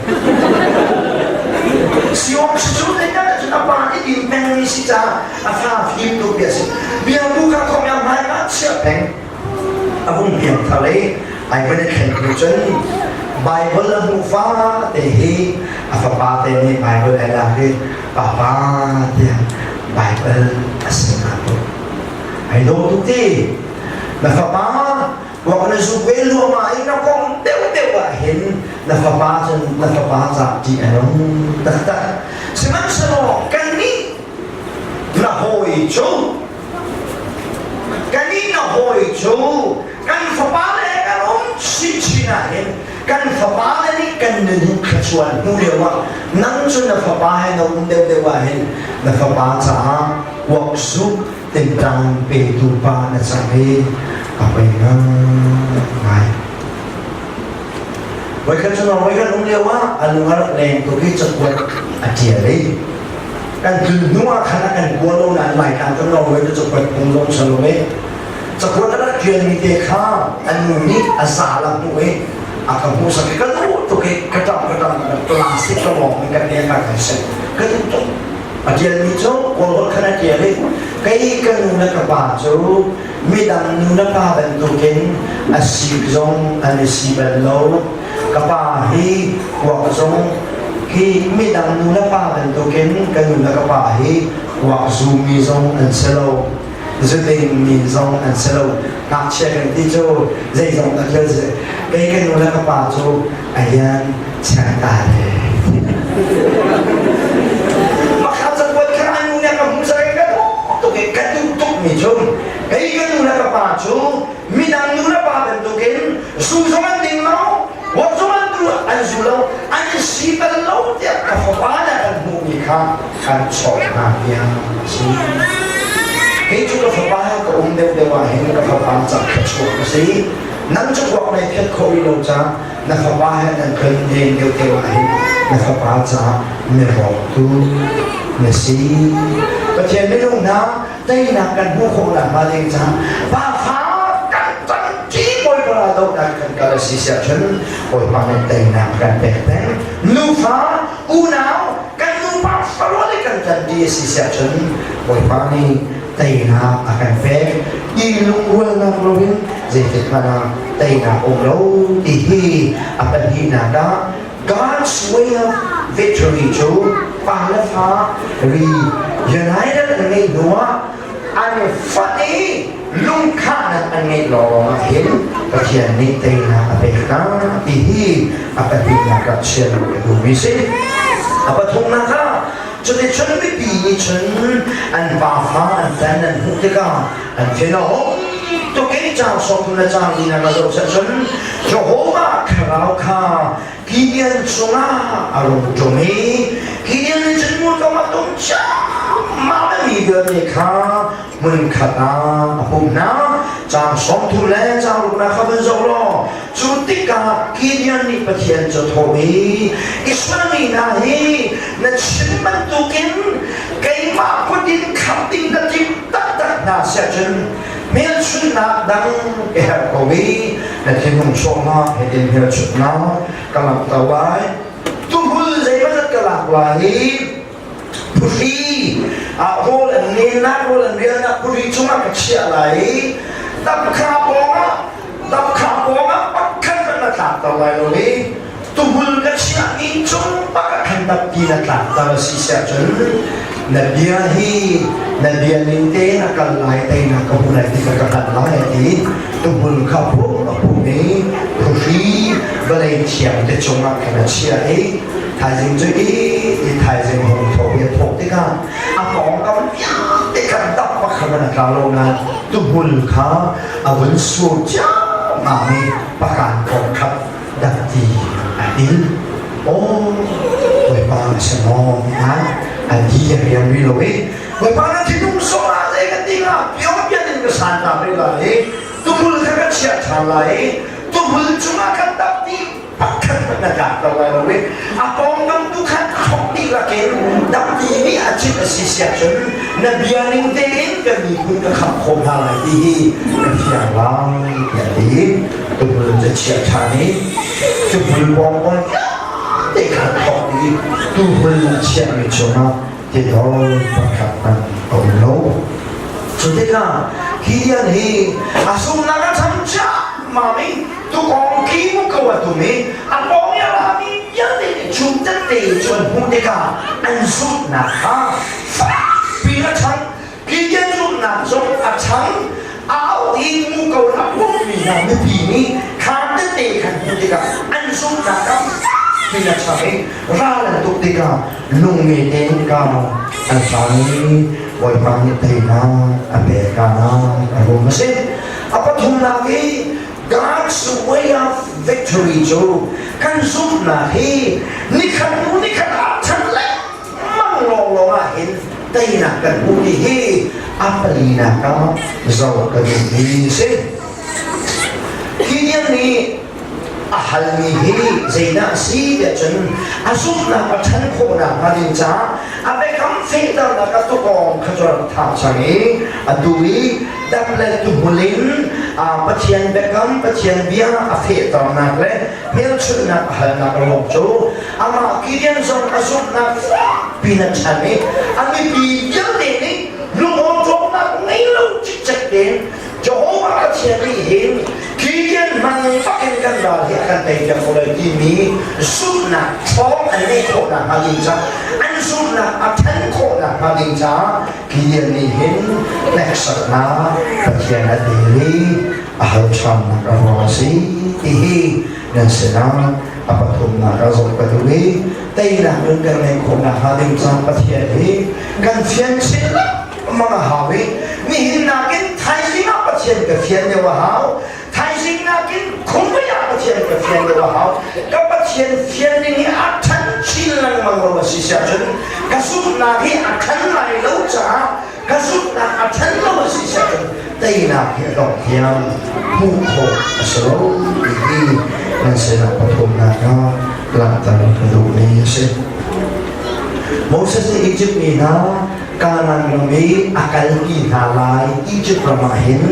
siapa sesuatu yang apa ini pengen sih apa hidup biasa biar bukan kau yang mana siapa abang biar thale ai pada conclusion Bible lah mufa tehi apa pate ni Bible ada ke papa dia Bible asingatu ai do tu ti na papa wa na su be lu ma ai na kong teu wa hin na papa sa ti anong ta seman sano kan ni na hoi chu kan ni na hoi chu kan papa le kan si na hin kan papa ni kan ni khachuan nu le wa nang chu na papa hai no de wa hin na papa sa wak su tin tang pe tu pa na sa he apa yang mai wai kan chu no wai kan nu le wa alungar leng to ki chakwa atia le kan tu nu wa khana kan ko lo na lai kan chu no wai to chakwa pung long sa lo me chakwa na kyen ni te kha anu ni asa la tu e akan pusa ke kalau tu ke kata plastik kalau mereka dia pakai set kalau tu ajar ni tu kalau kena dia le kai kan nuna kapacu midang nuna pa bentukin asib zong anisiban lo kapahi wak zong ki midang nuna pa bentukin kan nuna kapahi wak zumi zong anselo Zuding ni zong an selo nak check di jo zai zong nak je kai kan nula ka pa jo ayan chata le makam sa buat kan anu nya ka musa ka to ke kan tu mi jo kai kan nula ka pa jo midang nula pa ben to ken su zong an ding lo wa zong an tu an su lo an si ba lo dia ka fa na kan mu mi ka kan chok na ya si cái chúng ta phải bao cái ông đều đều là hiện cái phải bao chặt cái chỗ cái gì nắm chắc cuộc này cái khối đầu cha nó phải bao hết nên cần điền đều đều là hiện nó phải bao cha mình học tu mình sĩ và chuyện mấy lúc nào đây là cần mua khổ là bao nhiêu cha và phá cần chân chỉ bồi vào là đâu là cần cái là sĩ sẽ chân bồi vào nên đây là cần bẻ bén lưu phá u não cần lưu phá phá lối cần chân đi sĩ sẽ chân bồi vào này tay na akan fe ilung wal na robin zikit mana tay na umlo tihi akan hinada God's way of victory chu palafa united ngai noa an fani lung khan an ngai lo hin pathian ni tay na apekna tihi akan hinada chen du mi se apa thong na ka cho nên chân mới bị như chân anh bà phá anh tên anh hút thế cả anh thế nào tôi cái trang số tôi là trang gì là đâu sẽ chân cho hố mà khảo khá khi điên xuống à rồng trồng ấy khi điên chân muốn có mặt tôn cha mà đã bị được thì khá mình khát à hôm nào trang số tôi là trang lúc nào không dâu lo chú tích cả khi điên đi bắt hiện cho thôi Islam này là chân mình tu kiến cái mà quyết định khẳng định là chỉ tất tất là sẽ chân miễn chân là đang cái hạt cầu ý là thiên hùng số mà hay thiên hiệu chút nào các bạn tàu ai tu hư dây bắt rất là lại puri hồ lần nên nát hồ lần riêng nát puri chúng ta phải chia lại tập khá bó bắt khăn là thả tàu lại rồi tuhul ka siya inchong pagkakhandap tinatla tala si siya dyan nabiyanin nakalay tayo nakahulay di kakakalay di tuhul ka po apuni pushi balay siya de chunga ka na siya taizing zui taizing hong tobi at hok tika apong ka tikandap pa ka na nakalungan tuhul ka awal su siya mami pakan kong kap dati adil quay ba sẽ ngon hả anh đi em đi rồi quay ba nó thì đúng số là đây cái tiếng à biểu hiện cái sản phẩm đây là tôi muốn cái chuyện trả lại tôi muốn chúng ta cần tập đi bắt khăn là cả đâu lại rồi à con năm tôi khăn không đi là cái tập đi đi à chỉ là sự sẽ chân là biar những tên cái gì cũng có khắp không hà lại đi cái chuyện lắm cái đi tôi muốn cái chuyện trả này tôi muốn con để khăn không đi tôi muốn chuyện này cho nó thì đó là khăn ông lâu cho thế cả khi anh à xuống là cái thằng cha mà mình tôi còn ký một câu à tụi mình à có nghĩa là mình nhớ đến chúng ta để นหุ่นเด็กอันสุดนะฮะปีละชั้นกินสุดนะจงอัดชั้นเอาอีมุกเอาละพวกมีนะไม่ปีนี้ขาดเตะกันหุ่นเด็กอันสุดนะครับปีละชั้นร้านตุกเด็กลุงเมเองก็อันฝันวันมานิเทนะอันเบกานะอันรู้มั้ยสิapaทุมนาฮี God's way of victory จูกันสุดนาฮีนี่ขันนู้นี่ขันอาฉันเล็กมั่งลองเห็นได้นักกันบุญฮีอัปลีนักก็เรากันดีสิที่นี่อาหารมีฮีเจน่าสีเดชนอาสุดนักฉันโคนักมาดินจ้าอาเบคำเฟดนักตุกองขจรท่าช่างอดูวีดับเล่ตุบุลินปัจเจียนเบคำปัจเจียนเบียอาเฟดนักเล่เพียงชุดนักอานักโลกจูอามาคิดยังส่งอาสุดนักปีนักฉันนี้อันนี้ปีเยอะเด่นนี้ลูกโจนักไม่รู้จิตใจเด่นจะโอ้มาปัจเจียนไม่เห็นคิดยังมันปักกันดาเหตุการณ์แต่ยังคนละที่มีสุดนักท้องอันนี้โคนักมาดินจ้าอันสุดนักอันฉันโคนักมาดินจ้าคิดยังนี่เห็นแลกสักนาปัจเจียนอดีลีอาหารชันนักรอสีที่นั่นเสนาอัปทุมนักรบกตุลีแต่นักเรื่องกันในโคนักมาดินจ้าปัจเจียนนี้กันเฟียนเสนามาหาวินี่เห็นนักกินไทยสิงห์ปัจเจียนกับเฟียนเดียวหาไทยสิงห์นักกินคงไม่อยากปัจเจียนกับเฟียนเดียวหากับปัจเจียนเฟียนนี่อัดฉันชิลลังมังรวสิเสียจนกระสุนนักที่อัดฉันไม่รู้จ้ากระสุนนักอัดฉันรวสิเสียจนแต่นักที่ดอกเทียมผู้โคสโลดีนั่นเสนาปฐมนักก็หลังจากนั้นดูนี่สิโมเสสในอียิปต์นี่นะการนั้นเรามีอาการกินหาลายอียิปต์ประมาเห็น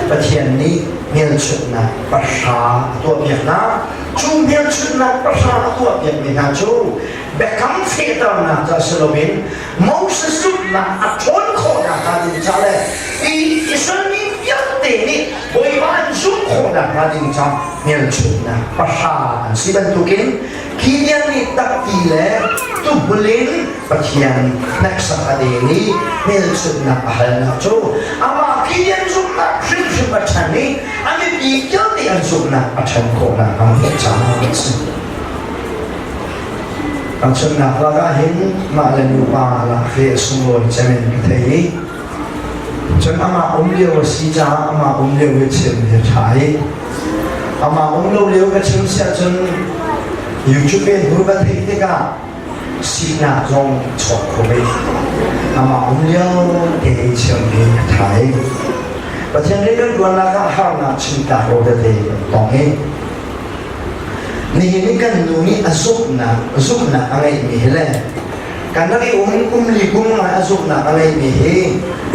ประเทศนี้เมียนชุดนะประชาตัวเมียนนะชูเมียนชุดนะประชาตัวเมียนมีนะชูเบคำเฟตานะจะสโลวินโมเสสชุดนะอัชนโคนะการดินจาเลอีอิสราเอลยัดเตนี่บริวารชุดโคนะการดินจาเมียนชุดนะประชาสิบันตุกินคิดยังนี่ตักตีเล่ตุบุลินปัจจัยนักสังเดลีเมลสุนักฮัลนาจูอามาคิดยังสุนักคริสต์ปัจจัยนี้อันนี้ปีเจ้าที่อันสุนักปัจจัยโคนะอันนี้จามิสอันสุนักละก็เห็นมาเลนุบาลาเฟสโมจะเป็นกระเทยจนอามาเลี้ยวสีจ้าอามาเลี้ยวเชื่อมเดือดไทยอามาเลี้ยวก็เชื่อมเสียจนอยู่จุดเป็นรูปที่ที่ก็สีหน้าจงชอบเขาไปอามาเลี้ยวเอเชียเดือดไทยประเทศนี้เรื่องวันละก็ห้ามนาชิตาโรเดย์ตรงนี้นี่กันดูนี่อสุกนะอะไรมีเหรอการนักที่ลีกุมมาอสุกนะอะไรมีเห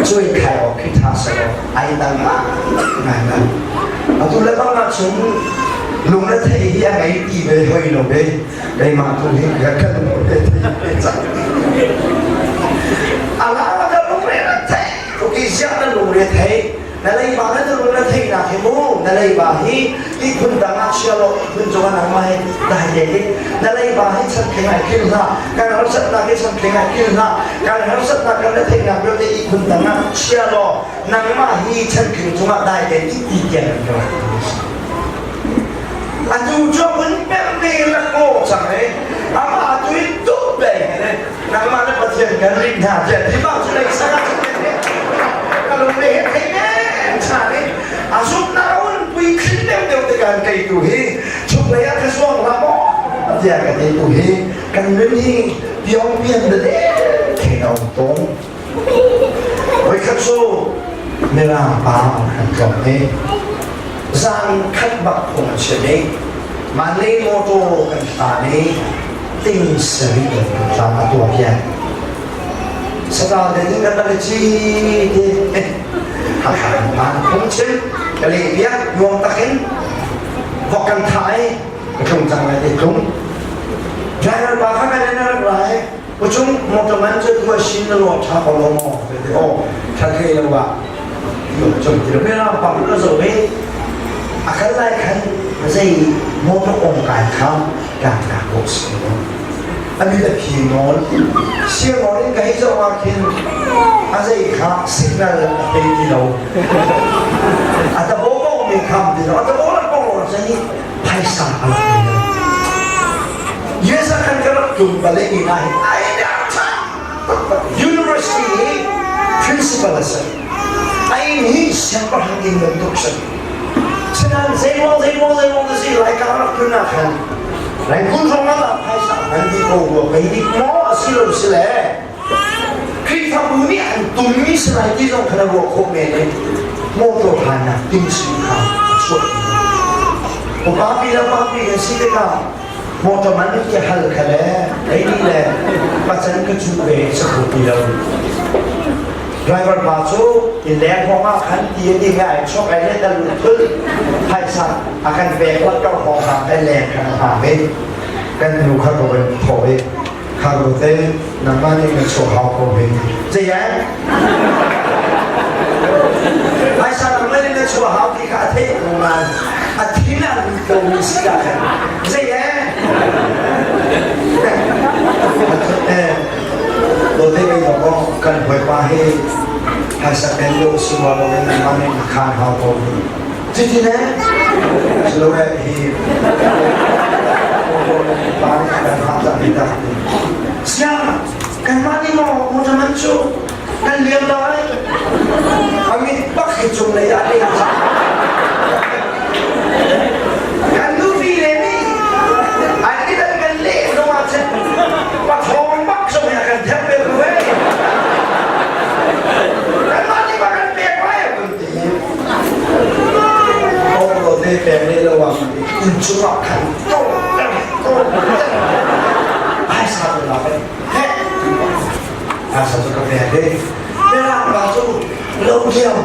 ช่วยใครออกคิดหาสระไอ้ต่างนั่นเอาตัวเล็กมาชมลุงนั่นเที่ยงไงตีไปห้อยลงไปได้มาตัวนี้ก็ขึ้นลงไปจังอะไรก็ลุงเรียนเที่ยทุกที่เช้านั่นลุงเรียนเที่ยนั่นเลยบ้านนั่นลุงเรียนเที่ยนะที่มูนั่นเลยบ้านที่คุณต่างเชื่อเราคุณจะว่านั่งมาให้ได้ยังนั่นเลยบ้านที่ฉันเข่งไอ้ขึ้นนะการรับสัตว์นักที่ฉันเข่งไอ้ขึ้นนะการรับสัตว์นักการเที่ยนะเพื่อที่คุณต่างเชื่อเรานั่งมาให้ฉันเข่งจะว่าได้ยังที่เกี่ยงกันอาจูจอมันเป็นเรื่องละโก้สังเกตอามาอาจูตุ๊บเลยนั่งมาแล้วประเทศกันริมหาดเจ็ดที่บ้านสุดเลยสักการก็ลงเลยให้แน่ชาติอาสุดน่าอุ่นปุยขึ้นเดียวแต่การไกลตัวเฮชุบระยะกระทรวงละบ่เดียกันไกลตัวเฮกันเรื่องนี้เดี๋ยวเปลี่ยนเลยแค่เอาตรงไว้ขัดสู้ไม่ร่างปาขัดกับเฮจางขัดบักผมเฉยมันเลยโมโตกันตานี้ติงสรีกันจำตัวเพียงสตาร์เดินกันเลยจีเฮ่ามันคงเชื่อกะเลยเพียงยงตะเข็นบอกกันท้ายกระชงจังเลยติดจุ้งใจเราบ้าข้างในนั่นอะไรผู้ชมมองตรงนั้นจะตัวชินตลอดชาของเราโอ้ชาเคยเราว่าอยู่จนถึงไม่เราปั๊มก็สุดเลยakan laikan masih motor ongkai kam dan takut semua. อันนี้แต่ผีนอนเสียงนอนนี่ก็ให้เจ้ามากินอะไรครับสิ่งนั้นเป็นที่เราอาจจะบอกว่ามีคำที่เราอาจจะบอกว่าเราจะนี่ภาษาอะไรเนี่ยเยอะกันก็รับจุ่มไปเลยนะไอ้เด็กช่าง University principal สิไอ้นี่เสียงประหันกินเงินทุกสิ่งฉะนั้นเซโมสิรายการรับคุณนะคันรายคุณส่งมาภาษาอันที่เขาบอกไปนี่มอสิโลสิเลยคือทำบุญนี่อันตุนนี่สลายที่ต้องขนาดว่าโคเมนโมโตพานะติ้งสิค่ะสวดผมป้าปีกันสิเด็กโมโตมันนี่จะฮัลกันแล้วไอ้นี่แหละปัจจัยก็ชุบเบสสักปีแล้วไดรเวอร์มาสู้อินแรงเพราะว่าขันตีนี่ง่ายชอบไอ้เล่นตะลุยพึ่งไพ่สั่งอาการแบกว่าเจ้าของหาได้แรงขนาดหาไม่กันดูข้าวโพดถอยข้าวโพดน้ำมันนี่มันโซ่ข้าวโพดจะยังไพ่สั่งน้ำมันนี่มันโซ่ข้าวที่ข้าเทศลงมาอาทิตย์นั้นมันก็มีสิ่งอะไรจะยังโดยที่ไม่บอกว่ากันไปว่าให้ภาษาเป็นโลกสิ่งว่าเราไม่มาในข้างเขาคนจริงๆนะสโลว์ที่บางการทำจากพิธาเสียงกันมาที่มอมุจมันชูกันเลี้ยงได้อามิปักให้จุ่มเลยอะไรกันดูฟีเลยนี่อันนี้กันเลี้ยงตัวเช่นปักทองปักส่งอย่างกันเทปเป็นเว้ยกันมาที่มากันเปียกไว้คุณตีโอ้โหเด็กแบบนี้ระวังอินชุกขันโต้ภาษาเป็นอะไรเฮ้ภาษาจะเป็นอะไรเวลาเราจะเริ่มเลี้ยง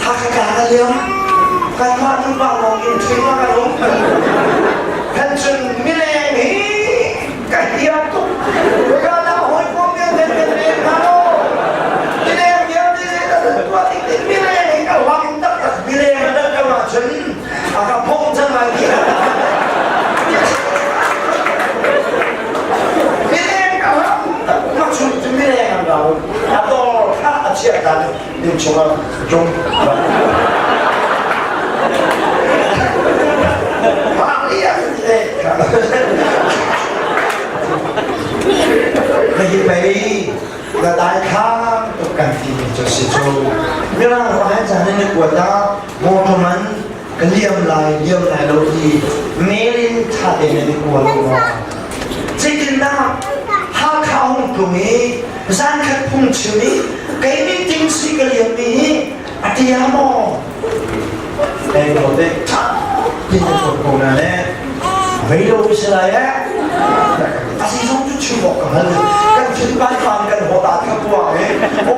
ถ้าการเลี้ยงการมาถึงบ้านเราอินทรีย์มากันลงกันจนไม่แรงนี่กันเดียวตุ๊กเวลาเราหอยพวกเนี้ยเป็นเขาไม่แรงเดียวนี่ตัวติดไม่แรงก็วางตักไม่แรงแล้วก็มาฉันอาการพงจังเลยไม่แรงก็มาชุนจะไม่แรงเราอาตัวข้าเชี่ยกันดิฉันว่าจงไปกระต่ายข้างตุกันที่จะสิโจเมื่อเราหายใจในกวดดาวโมทมันก็เลี้ยมลายเราที่เมลินชาเดในกวดเราจริงๆนะหาข้าวตรงนี้ร้านขัดพุ่งชิวนี้ก็ไม่จริงสิก็เลี้ยมนี้อาทิยามอแต่เราได้ทักที่จะถูกโกงนั่นแหละไม่รู้สิอะไรอาศัยต้องจุดชิวบอกกันกันจุดบ้านฟังกันหัวตาทับว่าโอ้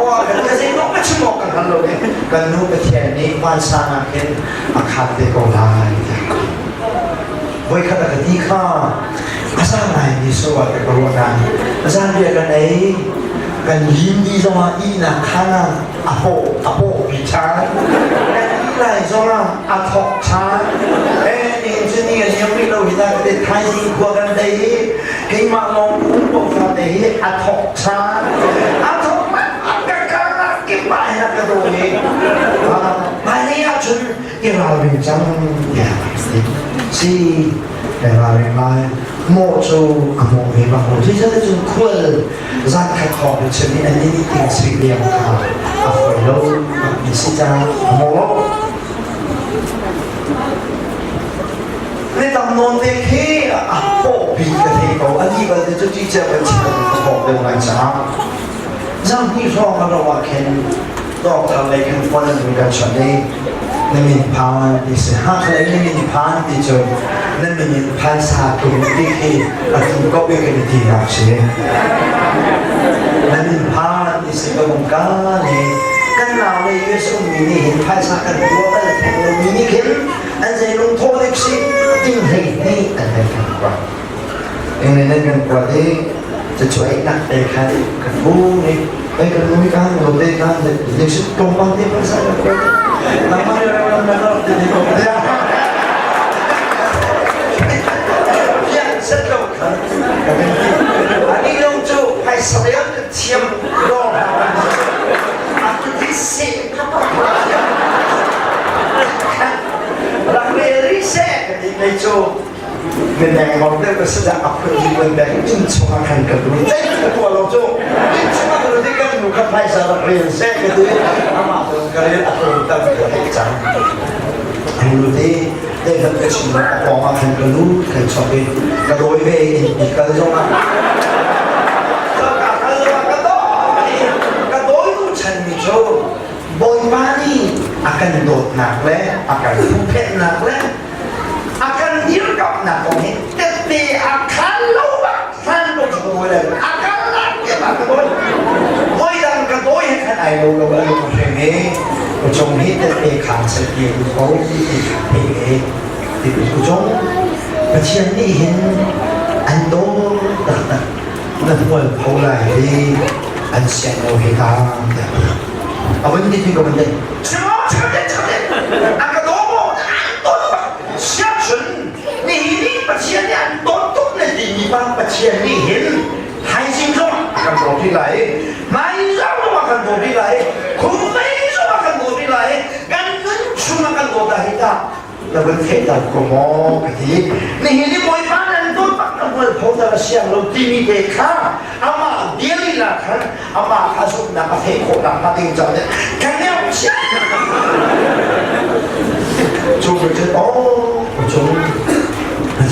ว่ากันอาศัยต้องไม่ชิวบอกกันเลยกันนู้นไปเที่ยวนี้วันสานาเห็นอาคาเตโกลายไว้ขณะที่ข้าอาศัยไหนมีสวัสดิ์กับวันนั้นอาศัยเรียกกันไหนกันยิ้มดีจังว่าอีน่ะข้าน่ะอโปปีชากันอีไหนจังว่าอทอกชานี่จะนี่ยังไม่รู้ที่ได้แต่ไทยสิกว่ากันได้ให้มาลองพูดบอกว่าได้อทอกชาอทอกมันกันเก็บไปนะกระโดดนี้มาเนี่ยฉันยังเราเรียนจังอย่างสิแต่เราเรียนมาโมจูอโมเฮบาโมที่จะได้จนคุยรักขัดขอบฉันนี่อันนี้ติดสิ่งเดียวค่ะอาฟอยโลมิสิจาโมโลในตำนวนเด็กที่โอ้ปีกระเทยเขาอันนี้ก็จะที่จะเป็นชาวของเดิมวันจ้าจังที่ร้องมาเราว่าเคนดอกทะเลกันฟันดูกันฉันนี่นั่นมีพานที่เสียหักเลยนั่นมีพานที่จนนั่นมีพานสาธุที่ที่อาจจะก็เป็นกันที่รักเสียนั่นมีพานที่เสียกับองค์การนี่กันเราเลยเยซูมีนี่เห็นพานสากันตัวแต่แทงเรามีนี่เห็นอันใจลงโทษเล็กสิยิ่งให้นี่อะไรกันกว่าเองในนั้นกันกว่าที่จะช่วยนักเตะใครกันบูนี่ไปกันลุยกันโรเตกันเด็กสุดตรงบางที่ภาษาอังกฤษทำไมเราไม่รอดที่นี่ก็ไม่ได้ยังเสร็จแล้ว ได้ก็แสดงอัปเดตวันใดยิ่งสมาคันกันดูเต้นตัวเราโจ้ยิ่งสมาคันที่กันหนูขับไล่สารเรียนเส้นกันด้วยอามาตัวกันเลยอัปเดตตั้งแต่เด็กจังอันนี้ที่ได้ทำเป็นสิ่งที่ออกมาคันกันรู้ใครชอบเป็นกระโดดไปอีกกระโดดมาboy bani akan dot nak le akan pupet nak le akan dirgap nak kong tetapi akan lupa san dot boy le akan nak ke nak boy boy dan ka boy kan ai lo lo lo ko ni ko chong ni tetapi khang se ki ko ni ti ko chong pa chian ni hin an do tak tak na boy ko lai di an sian lo hi ta 아버님 계신 거 근데 아까 너무 안 시합은 니 빠치안이 안 똑똑네 니방 빠치안이 hin hai sinh không akan bổ đi lại mai ra nó akan bổ đi lại không mấy số akan bổ đi lại gan ngân chung akan bổ đi ta là vấn thế là có mò cái gì này hiện đi mỗi bán ăn tốt bắt nó mới phô ra xiang lâu tìm đi khá ama điên đi là khá ama khá giúp là có thể khổ làm mà tình trạng đấy cái này không chết chúng tôi chơi ó chúng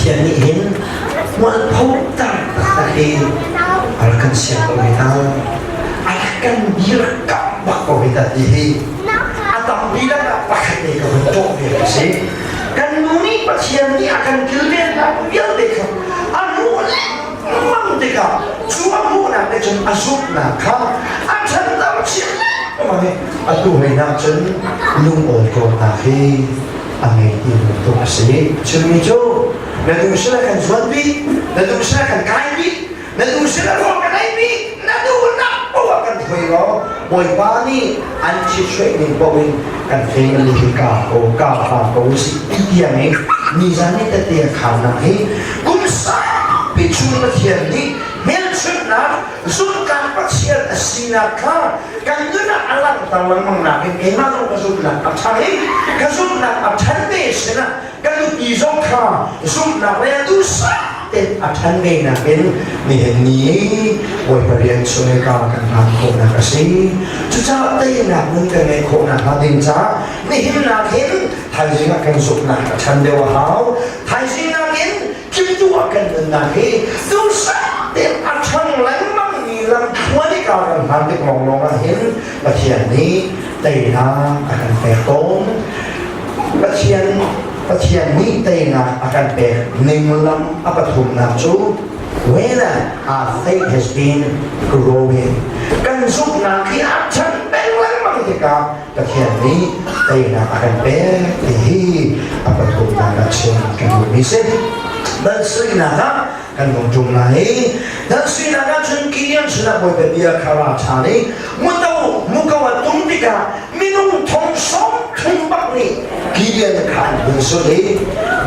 hiện đi hiện mọi phô ra là đi akan xiang lâu người ta akan direkam bakal kita di atau bila dapat kita bentuk dia sih kan nuni pasien ni akan kira nak biar deka anu memang deka cuma mu nak macam asuk nak kah akan tahu siapa mana atu hendak jen lung orko tahi angai di bentuk sih cumi jo nadu silakan suami nadu silakan kaini nadu silakan kaini nadu nak akan thuylo bồi ba ni anh chỉ suy nghĩ bao nhiêu cần phải lý cả cổ cả hà cổ sĩ tiền này ni ra ni tất tiền khảo năng ấy cũng sao bị chun mất tiền đi miễn chuyện nào rút càng phát triển sinh ra cả càng như là anh làm tao làm bằng nào cái mà không có rút là áp chắn ấy cái rút là áp chắn về sinh ra cái rút đi rút cả rút là về tu sa tên áp chắn về là cái miễn ní bồi bồi điện cho nên cả càng làm khổ là cái gì chú cha đây là những cái này khổ là cái tình giá miễn là cái thay vì là cái rút là áp chắn đều hảo thay vì là cái kim chua cái là cái tu sa tên áp chắn lãnh mang gì làm thua đi cả càng làm được mong mong là hiện và thiền ní đây là càng phải tốn và thiền ní đây là càng phải niệm lắm áp thuần là chú when our faith has been growing càng giúp là khi áp chắn bén lãnh mang thì cả và thiền ní đây là càng phải thì áp thuần là trên càng ní xếp dan suy là kan mong chung lai dan suy na ga chun kian chuna boy be bia khara chani mukawa tumtika minung thong som thung bak ni kian khan bun so le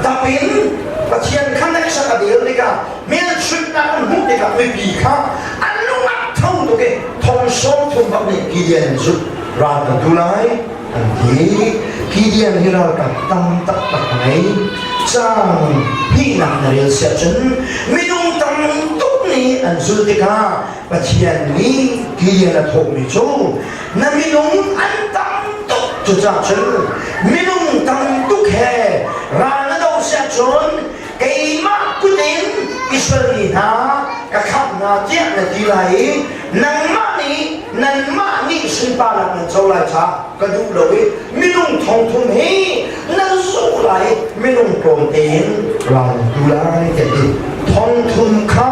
tapin pathian khan ek sa ka dil ni ka men chut na kan hu te ka me bi kha anu mak thong to ke thong som thung bak ni kian su ra ta tu lai an ti kian hi ra ka tam tak tak nei sang hi nak naril sia chen minung tam tuk ni an zul te ka pathian ni kian la thok ni chu na minung an tam tuk chu cha chen minung tam tuk he ra na do sia chon kai ma kutin Israel ni na ka khap na tia na ti lai nan ma ni sin pa la na chau lai cha ka du loi minung thong thum he na zu lai minung prom ten ra du lai ke ti thong thum kha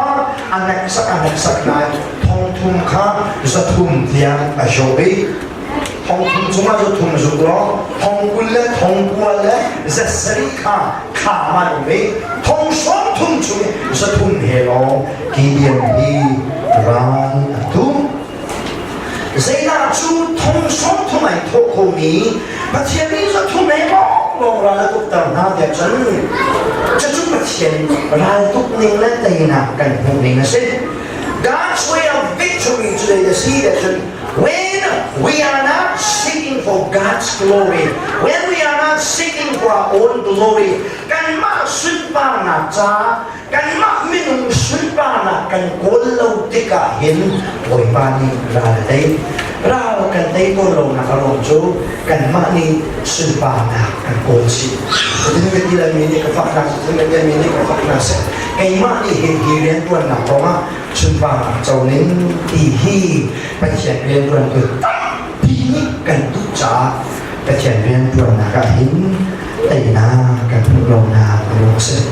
anak sak lai thong thum kha za thum tiang a shobi thong thum chuma zo thum zo ro thong kul le za sari kha ma no me thong som thum chume za thum he lo ki diam hi ran tu Zena chu thong som thum ai tho ko mi ba thian ni za thum me mo ra la tuk tam na dia chan cha chu ba thian ra tuk ning la tai na kan hu ning na se God's way of victory today to see that when we are not seeking for God's glory, when we are not seeking for our own glory, กันมาสุดบ้านนะจ้ากันมาไม่นุ่งสุดบ้านนะกันโกลเราติกาเห็นโอยบ้านนี้ราได้เรากันได้โกลเรานะกระโดดจูกันมานี่สุดบ้านนะกันโกลสิถึงกันที่เรามีนี่ก็ฟังนะถึงกันที่มีนี่ก็ฟังนะเสร็จกันมานี่เห็นที่เรียนตัวนะเพราะว่าสุดบ้านเจ้าเน้นที่ที่ไปเขียนเรียนตัวคือที่นี่กันทุกจ้าไปเขียนเรียนตัวนะก็เห็นไอ้นากันพวกเรานาไปลงเสร็จ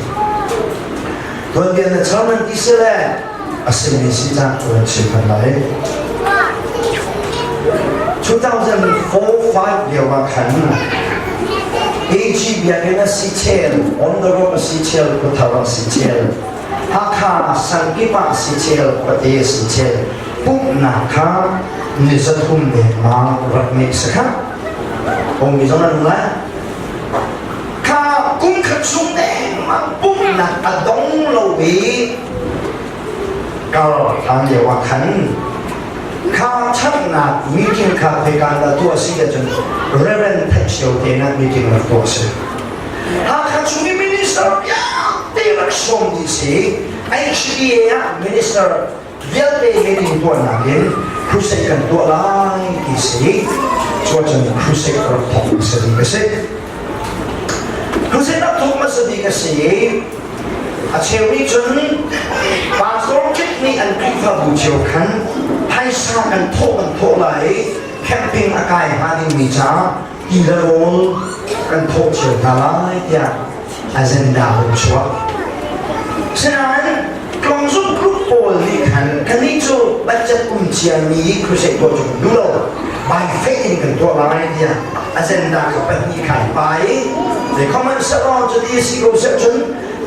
ตัวเดียวในชาวมันที่เสร็จอาศัยมีสิ่งต่างตัวชิบันไหล2004-5เดียวว่าขันAG เบียร์นั้นสิเชล on the road สิเชลกุทาวสิเชลฮักข้าสังกิปะสิเชลปฏิสิเชลปุ๊บนักข้านิสตุมเดมารักมิสข้าองค์มิจนั้นละข้ากุ้งขัดสุ่มเดมาปุ๊บนักอดงโลวีก็ทางเดียวว่าขันข้าช่างหนักมีกินข้าไปการละตัวสิจนเรเวนเทชโยเทนักมีกินละตัวสิหากข้าช่วยมินิสเตอร์ยาตีรักสมดีสิHDA มินิสเตอร์เดียวเดียวตัวนักเรียนครูเสกกันตัวลายดีสิช่วยจนครูเสกรับทองสดีกันสิครูเสกรับทองมาสดีกันสิอาเชวิจนบางส่วนคิดนี่อันคิดว่าบุญเชียวขันให้สร้างกันโทษไหลแคมปิ้งอากาศมาดิมีจ้าอีละโอนกันโทษเชียวทลายเดียอาเซนดาบุญชัวฉะนั้นกลองซุปกรุ๊ปโอลี่ขันกันนี้จูบัจจุบันเชียงนี้คือเสกตัวจุดดูโลไปเฟ้งกันตัวลายเดียอาเซนดาก็เป็นมีขันไปแต่คอมเมนต์สรอจะดีสิโกเซจน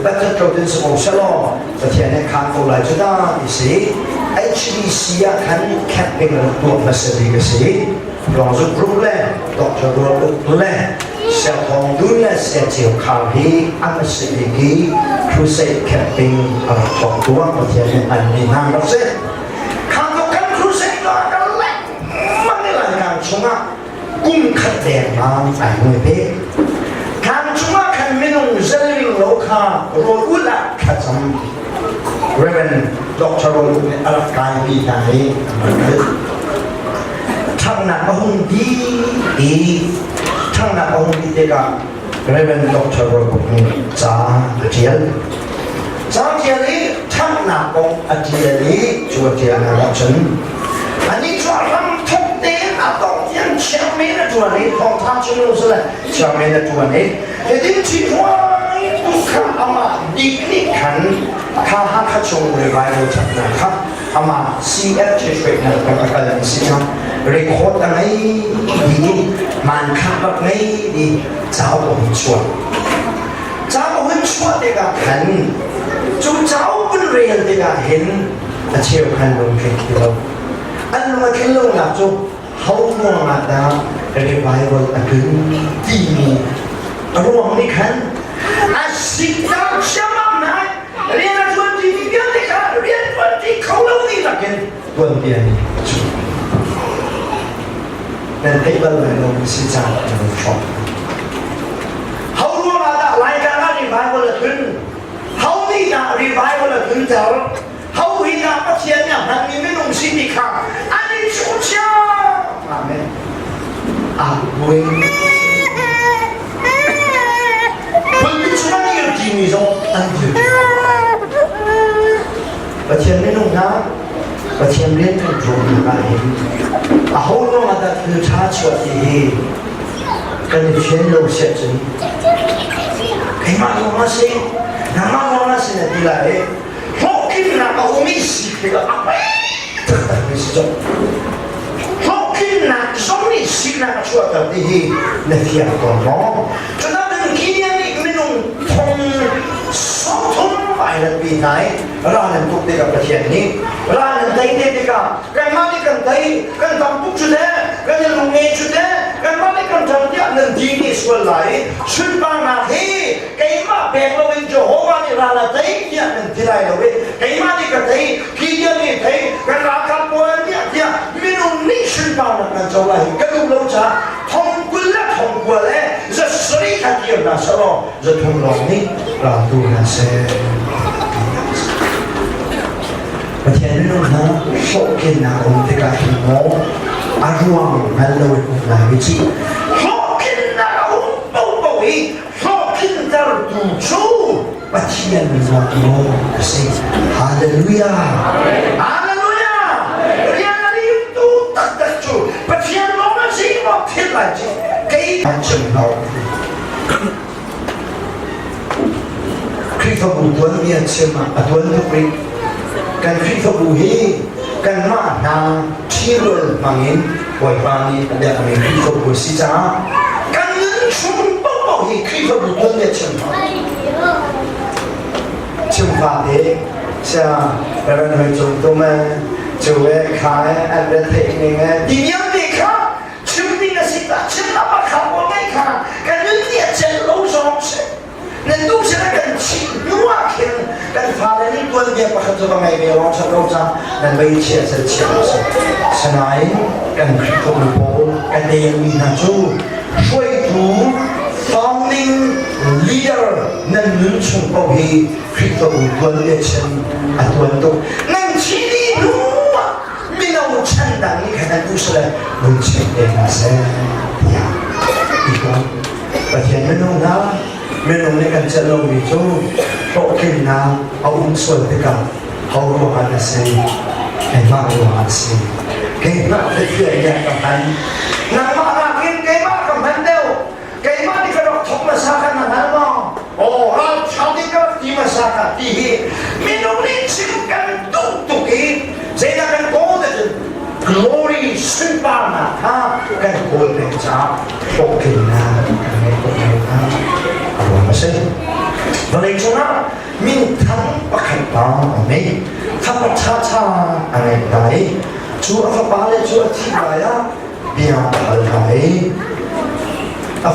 บัตรตัวเป็นสมองฉลองแต่ที่นี่ขันตัวลายจุดได้สิ HDC ขันแคปเป็นตัวมาสดีกันสิลองซุปกรุ๊ปเล่ดอกจรวดตัวเล่เสียทองดูแลเสียเจียวขาวฮีอันสดีกีครูเซตแคปปิ้งทองตัวแต่ที่นี่อันนี้นางเราเสร็จขันตัวกันครูเซตก็กันเล่มันในรายการชงอ่ะกุ้งขัดแดงมาใส่เงยเพ่การชงอ่ะขันไม่นุ่งเซลิงโลคาโรอุละขัดจำเรเวนดอกชโรลุเนี่ยอะไรกายปีไหนมันคือทำหนักมาหุ่นดีทั้งนักองค์ที่เด็กเรเวนดอกชโรลุเนี่ยจ้าเจียลนี้ทั้งนักองค์เจียลนี้ชัวเจียลนะฉันอันนี้ชัวร์ทำทุกเดือนต้องยังเชื่อมีนะตัวนี้ของท่านชุนรู้สึกเลยเชื่อมีนะตัวนี้แต่ที่ที่ว่าทุกครั้งอามาดีนี่ขันข้าหักข้าชงเรียบร้อยแล้วจัดนะครับอามา CF ช่วยนะเป็นอะไรสิครับเรคคอร์ดอะไรดีมันขับแบบไหนดีเจ้าผมชัวเด็กขันจู่เจ้าเป็นเรียนเด็กเห็นเชี่ยวขันลงแข่งกิโลอันมากิโลนะจู่เขามองอาดาเรียบร้อยแล้วอันคือดีรวมนี่ขันอาศิตาเชื่อมั่นนะเรียนตัวที่เรียนเด็กเรียนตัวที่เขาเล่าดีละกันตัวเดียวนี่นั่นเป็นเรื่องเราสิ่งที่เราชอบเขารู้มาได้รายการรีไวล์วันละคืนเขานี่นะรีไวล์วันละคืนเจ้าเขาวินาประเทศเนี่ยมันมีไม่นุ่งสิ่งที่ขาดอันนี้ชุดเช้าอาเมนอาเวงคนที่ชนะนี่ก็จริงมีสองอันเดียวประเทศไม่นุ่งนะประเทศเรียนถึงตรงนี้ได้อาหูน้องมาได้คือชาติวัดที่กันเชียนโลเสจนไอ้มาลงมาสิน้ำมาลงมาสิเนี่ยดีเลยพวกกินน้ำเอาไม่สิเดี๋ยวเอาไปตั้งแต่ไม่สิจ๊ะพวกกินน้ำส่งไม่สิน้ำช่วยกันดีเนี่ยที่อ่ะก่อนเนาะจนนั้นกินยังนี่ไม่นุ่งทงสองทงไปแล้วปีไหนร้านนั้นทุกเด็กประเทศนี้ร้านนั้นได้เด็กกันมาที่กันได้กันทำปุ๊บจุดเด้กันจะลงเงินจุดเด้กันมาที่กันทำเนี่ยนั่นดีนี่ส่วนไหนชุดบางนาทีกันมาแบ่งเราเป็นโจโหวานี่ร้านนั้นได้เนี่ยนั่นที่ไรเราเป็นกันมาที่กันได้กินยังนี่ได้กันราคาปวยเนี่ยไม่รู้นี่ชุดบางนานั่นจะไรกันดูเราจะทำกุลละทำกุลละจะสริกันเดียว na salo zathum long ni ra tu na se Pathian nu na shokin na te ka hi mo aruang hello na vichi shokin na bo hi shokin dar tu chu Pathian na mo se hallelujah hallelujah riani tu tak tak chu Pathian mo ma si mo thil la chi kai chim no khi phật bù tuấn miên xem mà tuấn thúc điกันคริสต์บูฮีกันมานาที่รวยมังอินไว้บานีเดี๋ยวมีคริสต์บูสิจ้ากันเงินชุมปุ๊บฮีคริสต์บูตัวเนี่ยชิมฟ้าเด็กใช่แล้วเราไปจงตัวมันจะเวกขายอันเป็นเทคนิคไงดีอย่างเด็กครับชิมนี่นะสิตาชิมน้ำมันขับว่าไม่ขาดกันเงินเนี่ยเจนรู้สองสินั่นดูสินะกันชิมนัวขึ้นกันฟ้าเลยนี่ตัวเดียวประคับจะว่าไงเดี๋ยวลองสักรอบจ้านั่นไปเชียร์เชียร์สนายกันคริสต์บูกันเดียนมีนาจูช่วยดู founding leader นั่นนุ่งชงเอาให้คริสต์บูตัวเดียวเช่นอันตัวตัวนั่นที่นี่รู้ว่าไม่เอาฉันดังนี้ขนาดดูสิเลยมันเช่นเองนะเสียอีกแล้วประเทศไม่รู้นะไม่รู้ในการจะลงวิจูโตขึ้นนะเอาส่วนที่กับเอารู้ว่าจะเสียให้มากรู้ว่าเสียเก่งมากที่เกี่ยวกับกับมันนักมาหากินเก่งมากกับมันเดียวเก่งมากที่กระโดดทุบมาสักขนาดนั้นมั้งโอ้เราชาวที่ก็ที่มาสักกันที่ไม่รู้นี่ชิมกันตุกอีเจนักันโกงแต่ glory สุดบ้านะฮะกันโกงเป็นจ้าโตขึ้นนะกันไม่โกงนะเอามาสิวันนี้ฉันมีทั้งประคันตาไม่ทั้งประชาชาอะไรไหนชัวร์ฟ้าเลยชัวร์ที่ไหนอะเบียร์อะไร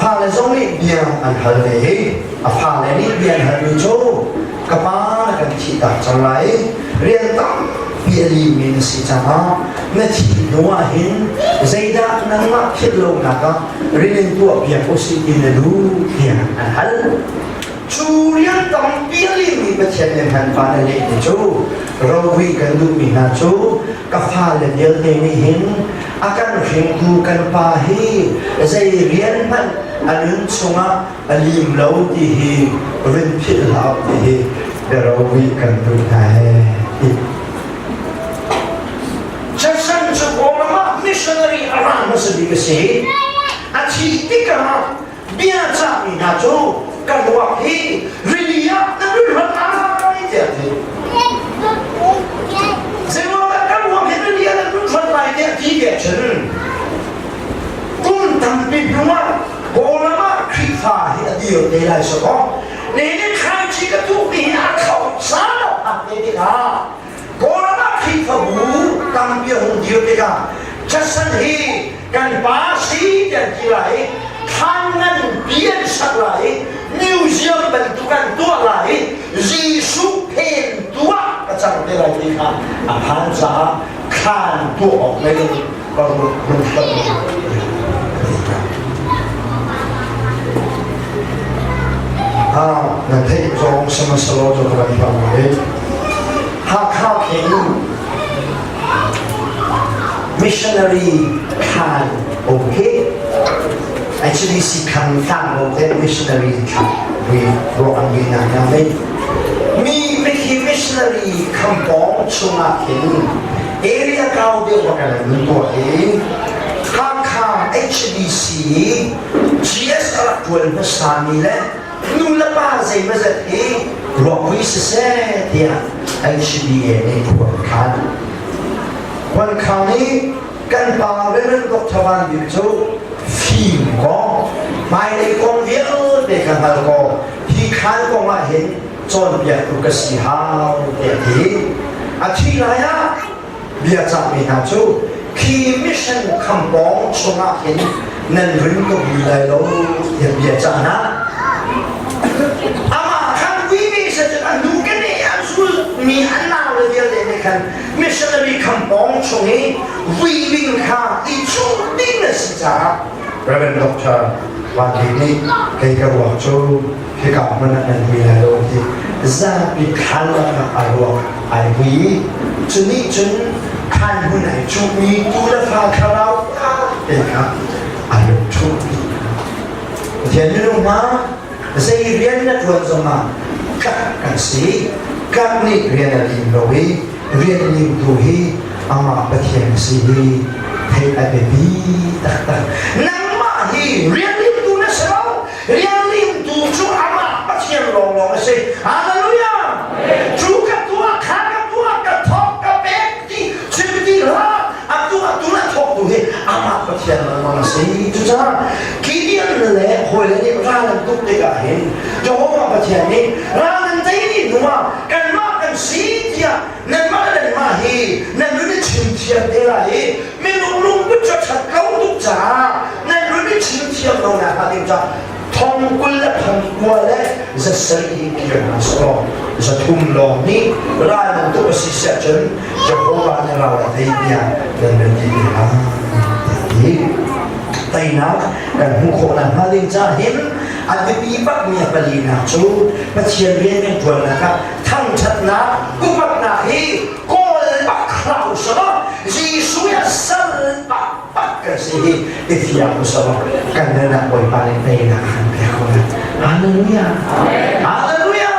ฟ้าเลยส่งนี่เบียร์อะไรฟ้าเลยนี่เบียร์อะไรโจกับป้ากันที่ตัดจังไรเรียนตั้งเบียรีมินสิจ้าเมื่อที่นัวเห็นใจดานั่งมาคิดลงนะครับเรียนตัวเบียร์โอซีอินดูเบียร์อะไรจูเรียนตั้งเบียรีมีประเทศในแผ่นฟ้าในเล็กจูเราวิกันดูมีนาจูกับฟ้าเลยเดียวในเห็นอาการเห็นดูกันป่าฮีใจเรียนมันอันนั้นสงะอันลิมเลาที่ฮีเรียนพิลาที่ฮีเดี๋ยวเราวิกันดูได้จะสั่งจะบอกมามิชชันนารีอารามาสดีกันสิอาทิตย์ที่กันเบียร์จากมีนาจูกันว่าฮีวิริยะนั่นเป็นอะไรเจ้าที่เจ้าว่ากันว่าฮีวิริยะนั่นเป็นอะไรเจ้าที่เกิดฉันคุณทำเป็นว่าโกลามาคริฟ้าที่เดียวได้เลยสักคนนี่ใครที่กระทุกนี่อาเขาสารพัดเลยค่ะโกลามาคริฟ้าบูทำเป็นคนเดียวได้ค่ะจะสั่งให้กันภาษีจะกี่ไรทางนั้นเปลี่ยนสักไรนิวเซียแลนด์เป็นตัวไรยิสุเป็นตัวก็จะได้ไรดีค่ะอาหารจะข้ามตัวออกไม่ได้ก็รู้สึกนั่นที่ตรงสมัยสโลจะกำลังทำอะไรหากข้าวเข็ง missionary can okay actually si kan kan okay missionary can we brought on in na namin mi missionary kampong chunga kin area kau dia bakalan nuntua haka HDC GS actual besami le nula pa zai mazat rokwi se dia HDA ni kanวันคราวนี้กันป่าเรื่องดอกทวารดิบจูฟิล์มก็ไม่ได้กองเดียวเด็กกันแล้วก็ที่ข้างก็มาเห็นจนเบียดตุกสีหาวเด็กที่อาทิตย์ไหนอะเบียดจากมีนาจูคีมิชชั่นคำบอกชงอาเห็นนั่นริมก็มีเลยแล้วเบียดจากนะอามาคันวินิจฉัยจะดูกันเนี่ยอันสุดมีอันน่าเลยเดียวเลยกันมิชชันนารีคำบอกชงนี้วิ่งค่ะอีช่วงดิ้งเลยสิจ้า Reverend Doctor วันนี้ใครก็บอกโจที่กับมันนั่นมีอะไรที่จะมีขันละอารมณ์ไอ้วีจุนี้จนขันหุ่นไหนจุมีตัวละฟ้าคาราเด็กครับอารมณ์ชุดเทียนรู้มาจะเรียนนักวันสมัยกันสิกันนี่เรียนอะไรเราเรียนลิมดูฮีอามาปะเทียนสิให้ไอ้เบบี้ต่างๆนั่งมาฮีเรียนลิมดูนะเสาเรียนลิมดูจู่อามาปะเทียนลองสิฮาเลลูยาจู่กับตัวขากับตัวกับทอกกับเบกที่ชีวิตที่ละอัตัวละทอกดูฮีอามาปะเทียนลองสิจู่จ้าคิดยังเลยหอยเลยนี่ร้านนั้นตุ๊กเด็กเห็นจะว่าปะเทียนนี่ร้านนั้นใจนี่หนูว่ากันมากันสีเทียนั่นมาเล่นมาฮีนั่นรู้ได้ชิมเทียเท่าไรไม่รู้ก็จะชัดเขาตุ๊กจ้านั่นรู้ได้ชิมเทียเราเนี่ยฮะดิจ้าทองกุลและทองกัวและจะใส่กินมาสโลจะทุ่มลงนี่ร้านนั้นตุ๊กสิเสียจนจะโหวานเราได้เนี่ยนั่นเป็นที่ดีนะที่แต่นักกันหุโคนันฮาลินจ้าเห็นอันเป็นปีบักเมียปลีนาจูปะเชียนเรียนเป็นตัวนะครับทั้งชัดนะกุบักนาฮีโกลบักคราวสระจีสุยสัลบักกันสิอิทยามุสระกันเดินนักบอยปาเลนเตนะฮันเปียคนฮาเลลูยาฮาเลลูยา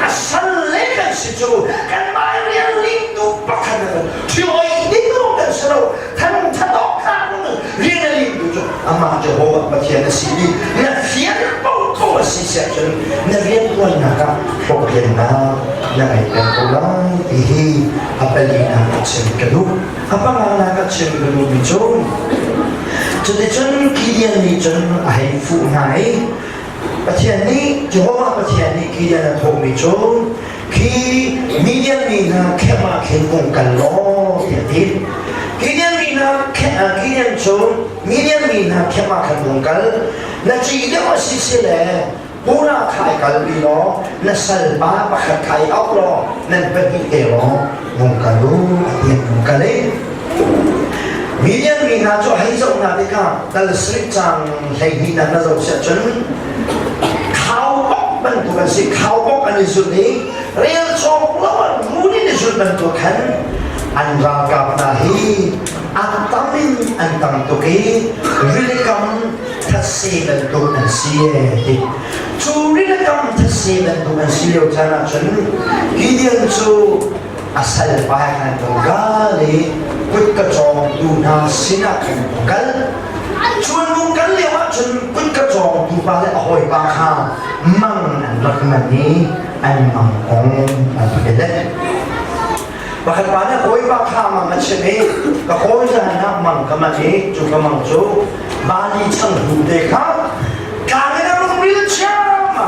อัสสัลเลกันสิจูกันมาเรียนลิงดูบักกันที่โอ้ยดิ้งรู้กันสระทั้งชัดออกข้างเรียนลิงดูจูอามาจะบอกว่าปะเชียนสิลีนะเฟียนก็สิเสียจนนักเรียนตัวนะครับพวกเรียนนะยังไงเป็นตัวละที่อัปลีนาเชิญกระดูกอัปมานาก็เชิญกระดูกมิจงจนจนคิดยันนี่จนไอ้ฟูไหนปะเทียนนี้จะว่าปะเทียนนี้คิดยันทงมิจงคีมีเดียนนี่นะแค่มาเข็นกงกันล้อเดียดิคิดยันนี่นะแค่คิดยันจงมีเดียนนี่นะแค่มาเข็นกงกันนั่นจีเดียวสิเสเลยผู้น่าขายกันดีเนาะนั่นสัลบาปะขัดขายเอาหรอนั่นเป็นที่เอรอมุงกันรู้เห็นมุงกันเลยมีเดียนมีนาจะให้ส่งนาฬิกาแต่ละสิบจังให้ดีนั่นเราเสียจนเขาบอกมันตัวกันสิเขาบอกอันนี้สุดนี้เรียนชมแล้วมันรู้นี่ในสุดมันตัวขันอันรากับนาฮีอันตั้งอันตั้งตัวกี้วิลิกัมทัศน์เป็นตัวนั้นเสียดิจูวิลิกัมทัศน์เป็นตัวนั้นเสียจนะจนกิเดียนจูอาศัยไปกันตรงกาลีกุดกระจองดูนาสินักกันตรงกันชวนมุงกันเรียกว่าจนกุดกระจองดูไปแล้วหอยปากข้ามังอันรักมันนี้อันมังองอันเป็นเด็กบางวันเนี่ยโอยบ้าข้ามันเช่นนี้ก็โอยจะนับมันก็มันนี้จุกมันจูบาลีช่างหูเด็กครับการเรียนรู้เรื่องเช้ามา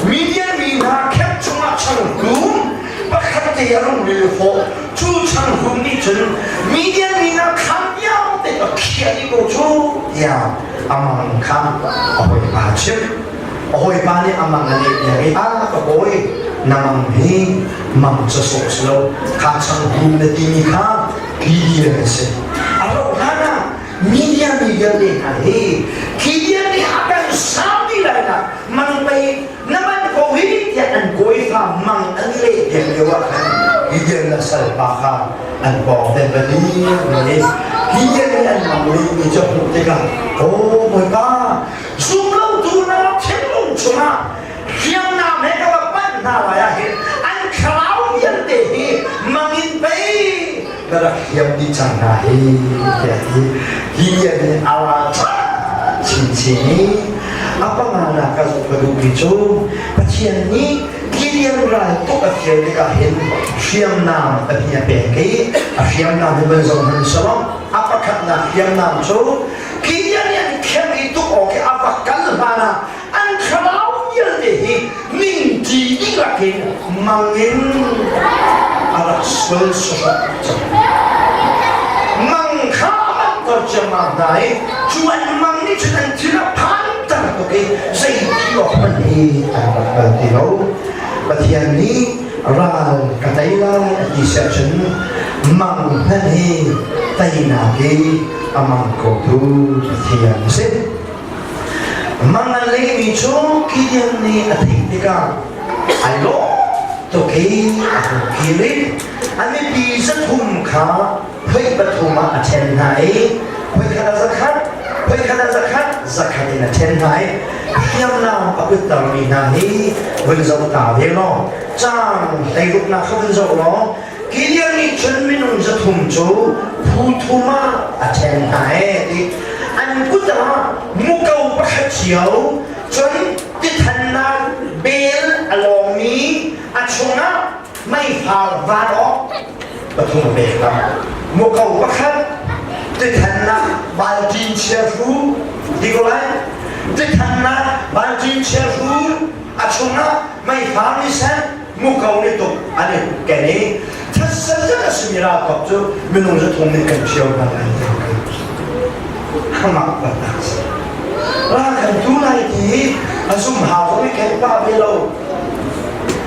มีเดียมีนาแคบจุมาช่างหูบักขัดเรียนรู้เรื่องโฟจูช่างหูนี่จนมีเดียมีนาคำยาวแต่ก็เขียนอีกจูยาวอามันคำโอยบ้าเชื่อโอยบ้านี่อามันอะไรอย่างนี้ก็โอยนามังฮีมังจะส่งสโลข้าช่างหูในที่นี้ข้าคีเดียนเสอะไรนั่นน่ะมีเดียเลยนะเฮ้คีเดียนี่อาการสามีเลยนะมันไปนั่นมันโควิดเนี่ยอันโควิดค่ะมันอันเล็กเดียวว่าคีเดียนละสัลปะค่ะอันบอกแต่แบบนี้เลยคีเดียนอันมังเลยมีเจ้าหูเด็กอ่ะโอ้ไม่ป้าซูมเราดูนะเทมลุงชัวร์เขียนน้ำให้กับปั้นหน้าไว้เห็นอันคราวยันเดียมังอินไปกระเขียนดีจังนะเฮ้ยนี่อะไรชินapa mana kazu kadu bicu pacian ni kirian rai to pacian ni kahin siam nam apnya peke siam nam bezong salam apa katna siam nam so kirian yang khem itu oke apa kalbana an khalau yeldehi ning ji irakin mangin ala sol so mang khaman to jamadai chuan mang ni chuan tira pan oke saya kilo pani di laut bagian ni ral kataila di section mang pani taina ke amang kotu bagian sen mangan le mi chu kidian ni athik tika ai lo to ke aku kiri ani bi zathum kha phoi pathuma achen nai phoi khada zakat in achen nai hiam na apit tar mi na hi wen zo ta ve lo chang dai ruk na khon zo lo kidian ni chen min un zathum chu phuthuma achen nai ti anh cút ra mua câu bắt khách chiếu cho cái thằng nào bên along mi anh chung á mấy phà va đó và thùng bể đó mua câu bắt khách cái thằng nào bài tin chia phú đi qua lại cái thằng nào bài tin chia phú anh chung á mấy phà đi sang mua câu này tục anh ấy cái này thật sự rất là suy nghĩ ra cọp chứ mình không rất thông minh cần chiếu mà lại hamak batas. Rakan tulay di asumhaw kami ken pabelo.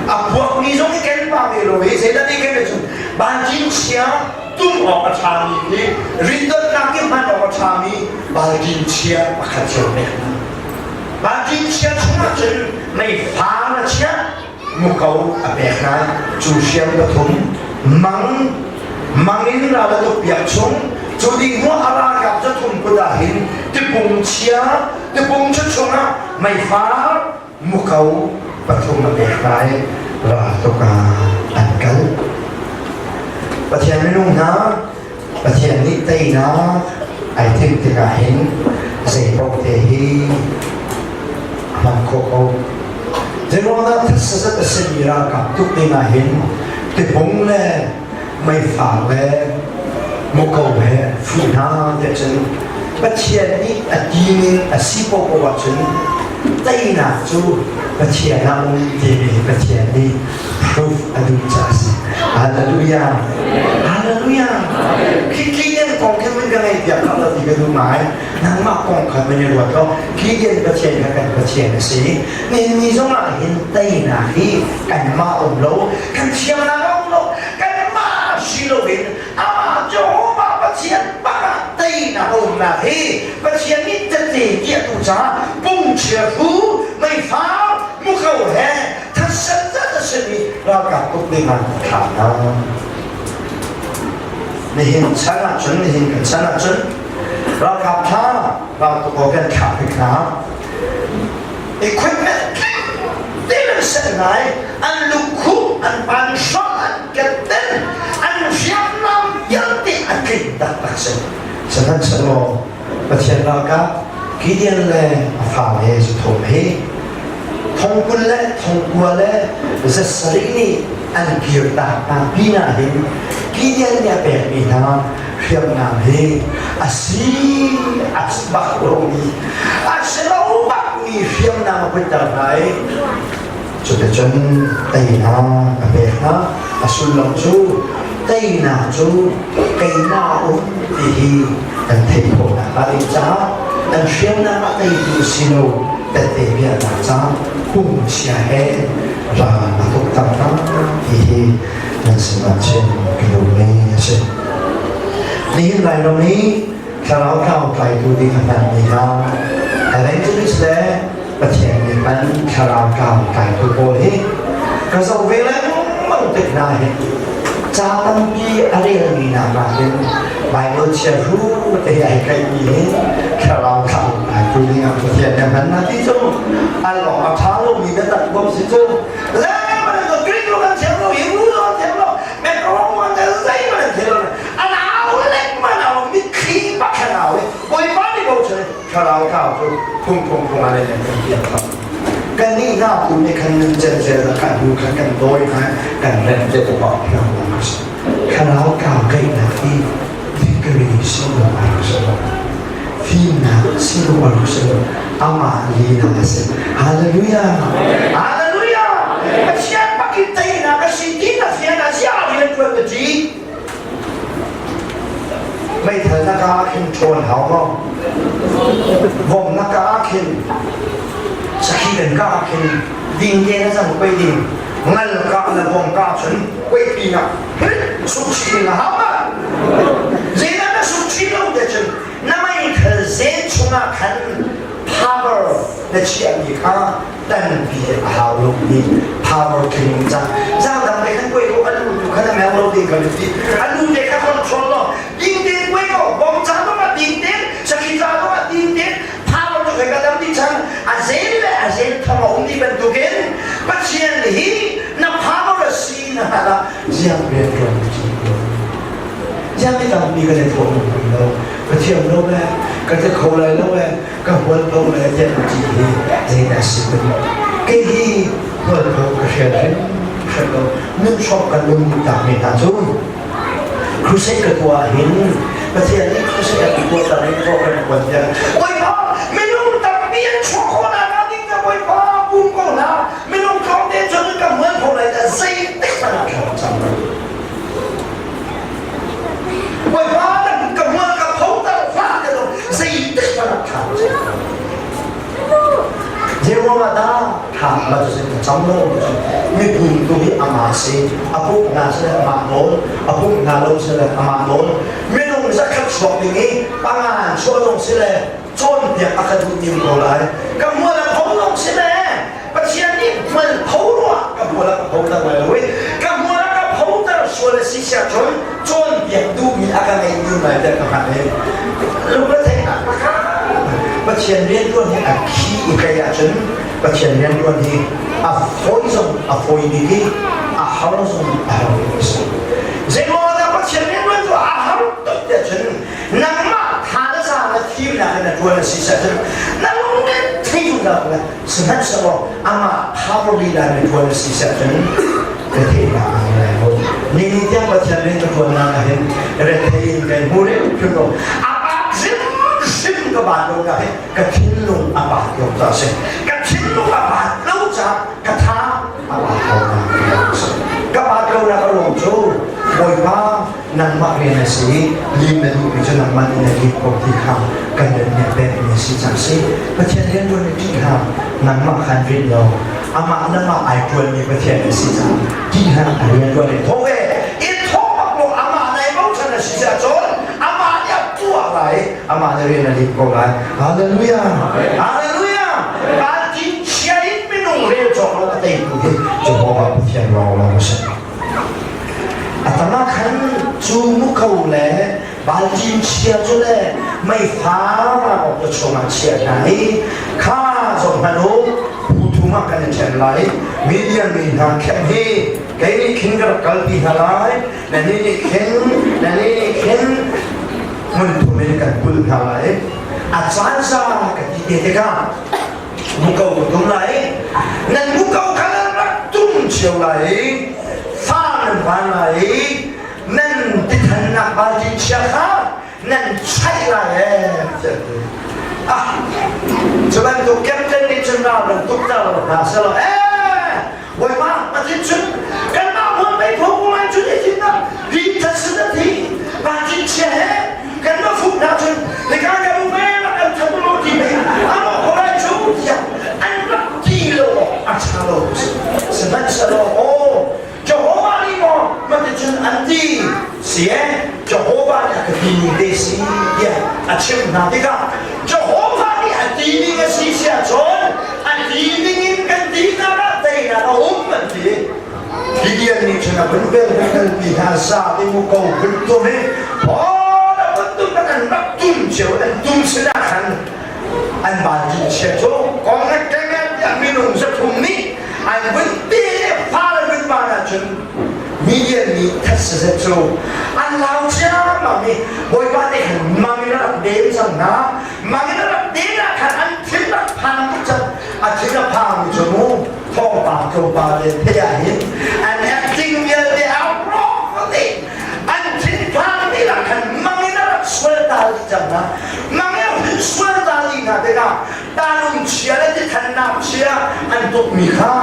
Abuak ni zong ken pabelo. Sila ni ken betul. Banjin siya tum o achami ni. Rindan nakim man o achami. Banjin siya makachil mekna. Banjin siya chumachen may fara siya mukaw apekna. Chusyang batum mangin ralato piaksong. Jadi gua arah kapsa thum kudahin, tepung cia, tepung cucuna, mai far, mukau, patung mabekrai, ratoka angkal. Patian minung na, patian ni tay na, ay tikahin, sepok tehi, mangkoko. Jadi mana tersesat tersenira kaptuk tikahin, tepung le, mai far le. Một câu về phụ nữ để chân bất thiện ní đi nên sĩ bộ của chân tây na chú bất thiện nam thì bất thiện đi proof adultas hallelujah hallelujah khi nhân con cái vấn đề này việc đó là gì cái đúng mãi nang mặc con khởi bên luật đó khi nhân bất thiện là cảnh bất thiện là gì nên như giống là hiện tây na khi cảnh ma ổn lâu cảnh chiêm na ổn lâu cảnh ma xí lâu hiện chỗ mà bất thiện bắt tây na ổn là thế bất thiện ít chân thì kiện đủ giá bung chia phú mày phá mua khẩu hè thật sự rất là sự là cả cuộc đời mình khả năngนี่เห็นชั้นละจนนี่เห็นกันชั้นละจนเราขับท่าเราตัวกันขับไปครับ equipment ที่มันเสนออันลูกคู่อันปันช่องอันเก็บเต้นอันเสียงน้ำยันติอันกินตัดตัดเส้นฉะนั้นสโลประเทศเราครับกิเลสเลยฝ่าเอสุทมเหทงกุลเลยทงกัวเลยจะสรินี่อันเกี่ยวกับตาปีน่าเห็นกิเลสเนี่ยเป็นมีทางเรียบงามเฮอาศีอาสบักโรมีอาสลาบักมีเรียบงามเป็นแบบไหนจุดจนไต่นาเบะนะอาสุลลงจูไต่นาจูไก่นาอุ้มที่อันเทพโพนะอะไรจ้าอันเรียบงามไต่ดูสิโนแต่เทียนจ้าหุ่นเชียเฮรานักตั้งตั้งที่นั่นสมาชิกกิโลเมตรเช่นนี่ไรตรงนี้ถ้าเราเข้าไปดูดีขนาดนี้นะอะไรที่นี่แหละประเทศนี้มันถ้าเราเข้าไปดูโบนี้ก็จะเวลามันติดได้จ้าตั้งปีอะไรนี่นะมาเป็นใบเลือดเชื้อรู้แต่ใหญ่ใครมีถ้าเราเข้าไปดูดีกับประเทศนี้มันนาที่จูอันหลอกเอาเท้าลงมีแต่ตัดบ่มสิจูแล้วมันก็กลิ้งลงกันเชียวเราหิวเราเชียวเราแม่ร้องมันจะใส่มันเชียวอันเอาเล็กมันเอามีขี้ปากขนาดเลยบอยบ้านนี่ก็เฉยถ้าเราเข้าจูพุ่งอะไรเนี่ยเป็นเกี่ยวกับกันนี่หน้าคุณในคันนึงเจอกันดูกันโดยนะกันเล่นจะบอกเราถ้าเราเข้าใกล้นาทีที่กรีสิโนอารุสโลฟีนาสิโนอารุสโลอามาลีนาเซฮาเลลูยาฮาเลลูยาเชียร์ปักกิตย์นะก็สิ่งที่น่าเสียดายอย่างเดียวคือจีไม่เธอนักอาคินชวนเขาก็วงนักอาคินสักทีเดินก็อาคินดิ่งเย็นสั่งไปดิ่งงั้นก็แล้ววงก็ฉันไปปีน่ะเฮ้ยสุขีนะฮะเจนั่นสุขีเราเด็ดฉันนั่นไม่เธอเซนชุนาคันพาไป power และเชียร์มีค่าแต่มีหาลูกมี power ขึ้นจ้าจ้าทำไมขั้นกวยก็อันนู้นอยู่ขั้นแมวเราดีกันดีอันนู้นเด็กขั้น control เนาะยิงเด็กกวยก็บอมจ้าต้องมายิงเด็กสกิจ้าต้องมายิงเด็ก power จะเคยกันทำที่ฉันอาเซนเลยอาเซนทำองค์ที่เป็นตัวเก่งปัจจัยนี้นับ power สีนะฮะยังเรียนรู้จริงยังไม่ต้องมีกันในตัวเราก็เชื่อมโลกแล้วก็จะเข้าเลยแล้วก็หัวโตเลยจะจีเจน่าสิบปีก็ที่หัวโตก็เชื่อถึงเชื่อเรานึ่งชอบกันลุ่มตามในทางจูนครูเสกตัวเห็นประเทศนี้ครูเสกตัวตอนนี้ก็เป็นคนเดียวโอ้ยพ่อไม่รู้แต่เปลี่ยนช่วงคนละนั่นนี่ก็โอ้ยพ่อบุ้งก็นะไม่รู้เขาเดินจนก็เหมือนคนเลยแต่สิ่งที่ขนาดเขาจำ为啥那个我那个头到发的都谁得把它看着？结果嘛，他那就是长老就是没碰到的阿妈是阿婆那是阿妈罗，阿婆那罗是阿妈罗，没弄是看说明的，当然说东西嘞，专业阿个都念过来，咁我那头东西嘞，不像你们头罗，咁我那头到来喂，咁我那个头到说的是下村。จนเบียดดูมีอาการในยืนไหนแต่ก็หันเลยลูกเล็กอ่ะประเชียนเรียนรุ่นนี้อ่ะขี้อีกอย่างฉันประเชียนเรียนรุ่นนี้อ่ะฟอยซ์อ่ะฟอยดีกี่อ่ะฮาร์ซ์อ่ะฮาร์ซ์เจ้าว่าแต่ประเชียนเรียนรุ่นตัวอ่ะฮาร์ซ์ตัวฉันนั่งมาทานสารทีมนั้นนะตัวนั้นสิฉันนั่งเล่นที่อยู่แล้วนะสมัยสมัยอามาพาร์บลีนั้นตัวนั้นสิฉันประเทศมาแล้วนี่ที่ประเทศนี้ตัวนั้นเห็นเรื่องที่กันมูเร่คือเราอาบะซิมก็บาดลงกันก็ทิ้งลงอาบะยกตัวเสก็ทิ้งลงอาบะลงจากกระทะอาบะเขาก็บาดลงแล้วก็ลงจูบ่อยว่านั่งมาเรียนสิลิมดูพิจารณามันในกิจกรรมที่เขากันเดินเนี่ยเป็นเนี่ยสิจังสิประเทศเรียนรู้ในที่เขานั่งมาคันฟินเราอามานั่งมาไอควรมีประเทศสิจังที่เขาเรียนรู้ในท้องอินท้องมาปลุกอามาในบ้านฉันสิจังจนอามาเนี่ยตัวอะไรอามาจะเรียนในกิจกรรมอะไรฮาเลลูยาฮาเลลูยาบางทีเชียร์ไม่นุ่งเรียนจบแล้วก็เต็มที่จะบอกว่าประเทศเราไม่ใช่อาตมาขันจูมุขเอาเลยบาลจินเชียร์จุเลยไม่ฟ้ามาออกจะชมเชียร์ไหนข้าสมพันธ์ผู้ทุ่มกันเช่นไรมีเดียนมีทางแค่นี้แกนี่ขิงกับกัลปีหลายนั่นนี่ขิงนั่นนี่ขิงมันทุ่มกันปุ่นหลายอาจารย์ซากับที่เด็กกันมุขเอาตุ้มไหลนั่นมุขเอาขันรักตุ้มเชียวไหลฟ้ามันฟ้าไหลนั่นที่ท่านนักบาลีเชียร์ข้านั่นใช่ไหมอ่ะจะเป็นตัวแคปเทนที่ฉันเราเป็นตุ๊กตาเราหาเสร็จแล้ววันมาที่ฉันกันมาวันไม่พบวันจุดที่นั่นรีบทัศนทีบาลีเชียร์กันมาฟุกนาฉันในการกันรู้ไหมว่ากันทำโลดีไหมอ่ะมาคนละจุดอย่างอันรักที่เราอัชาโลสมัยสโลโอจะหัวนี่มันจะเป็นอันที่เสียจะหัวนี่ก็ดีเดสิเนี่ยอาชีพนาฬิกาจะหัวนี่อันที่นี่ก็สิเสียจนอันที่นี่กันดีนะแต่เนี่ยเราอุ้มมันดีที่เดียนี่ฉันเป็นเบลเป็นปีหาซาที่มุกเอาเป็นตัวนี้พอแล้วมันตุ้มกันรักตุ้มเชียวแต่ตุ้มเสียขันอันบาดเจ็บโจ้กองนักแข่งอย่างมีหนุ่มสักทุ่มนี้อันเป็นตีพาเลยเป็นบาดเจ็บมีเรื่องนี้ทัศน์โจอันเราเชื่อมามีบอยว่าได้มังนักเดินสังนามังนักเดินขันอันทิ้งนักพังจัดอันทิ้งนักพังจมูกท้องปากจมูกปากเลยที่ใหญ่อันนี้ทิ้งเยอะเลยเอาโรคเลยอันทิ้งพังนี่ละขันมังนักสวยตาลีจังนะมังนักสวยตาลีนะเด็กตาลุ่มเชียร์และที่ขันน้ำเชียร์อันตุกมีค่า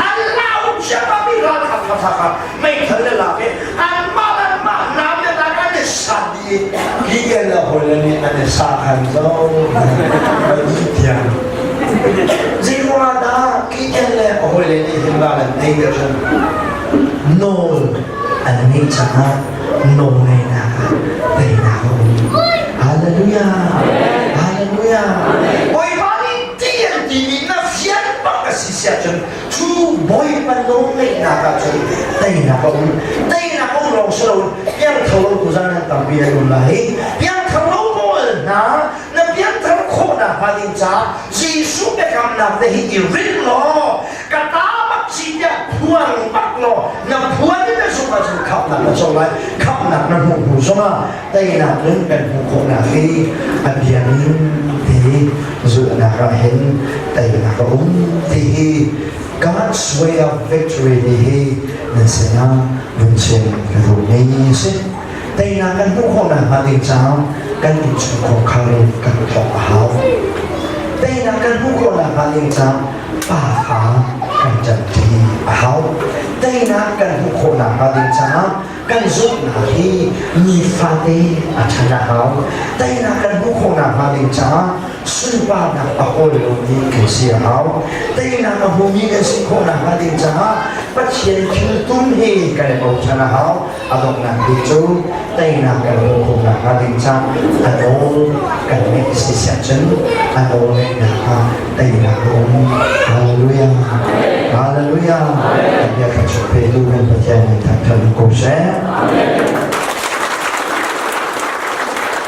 อันเราเชื่อว่ามีราคาทักไม่ทันเลยล่ะพี่อันมาแล้วมาน้ำจะรักกันเนี่ยสัตย์ดีที่เกล้าคนนี้อันนี้สักหันโซ่ไม่ยิ่งเทียนจีวราดาที่เกล้าคนนี้เห็นบ้านในเดือนโน่อันนี้จะโน่ในนาในนาฮาเลลูยาฮาเลลูยาโอ้ยบ้านนี้ที่ sia chun chu boy pan lo nei na ka chu dei na ko lo so piang thalo ku zan tam bi lo lai piang thalo ko na piang thalo ko na pa din cha jisu be kam na de hi rin lo ka ta mak chi ya puang bak lo na puang ni na so ka chu khap na so lai khap na na hu so ma dei na rin kan hu ko na hi an bian ni zu na ka hen dei na ka ti God's way of victory ni nên sẽ na vinh sen ru ni se dei na kan hu ko na ha din cha kan ni chu ko khare kan ko hao dei na kan hu ko na ha din cha pa ha kan jan ti hao dei na kan hu ko na ha din cha kan zu na hi ni fa de a cha hao dei na kan hu ko na ha din cha sư ba na pa ko lo ni ke si hao dei na ka hu ni ke si ko na ha din cha pa chien chu tun hi ka le bo cha na hao a dong na di chu dei na ka hu ko na ha din cha a no ka me si sia chen a no le na ha dei na ko hallelujah hallelujah ya ka chu pe lu ben pa chen ni ta ko se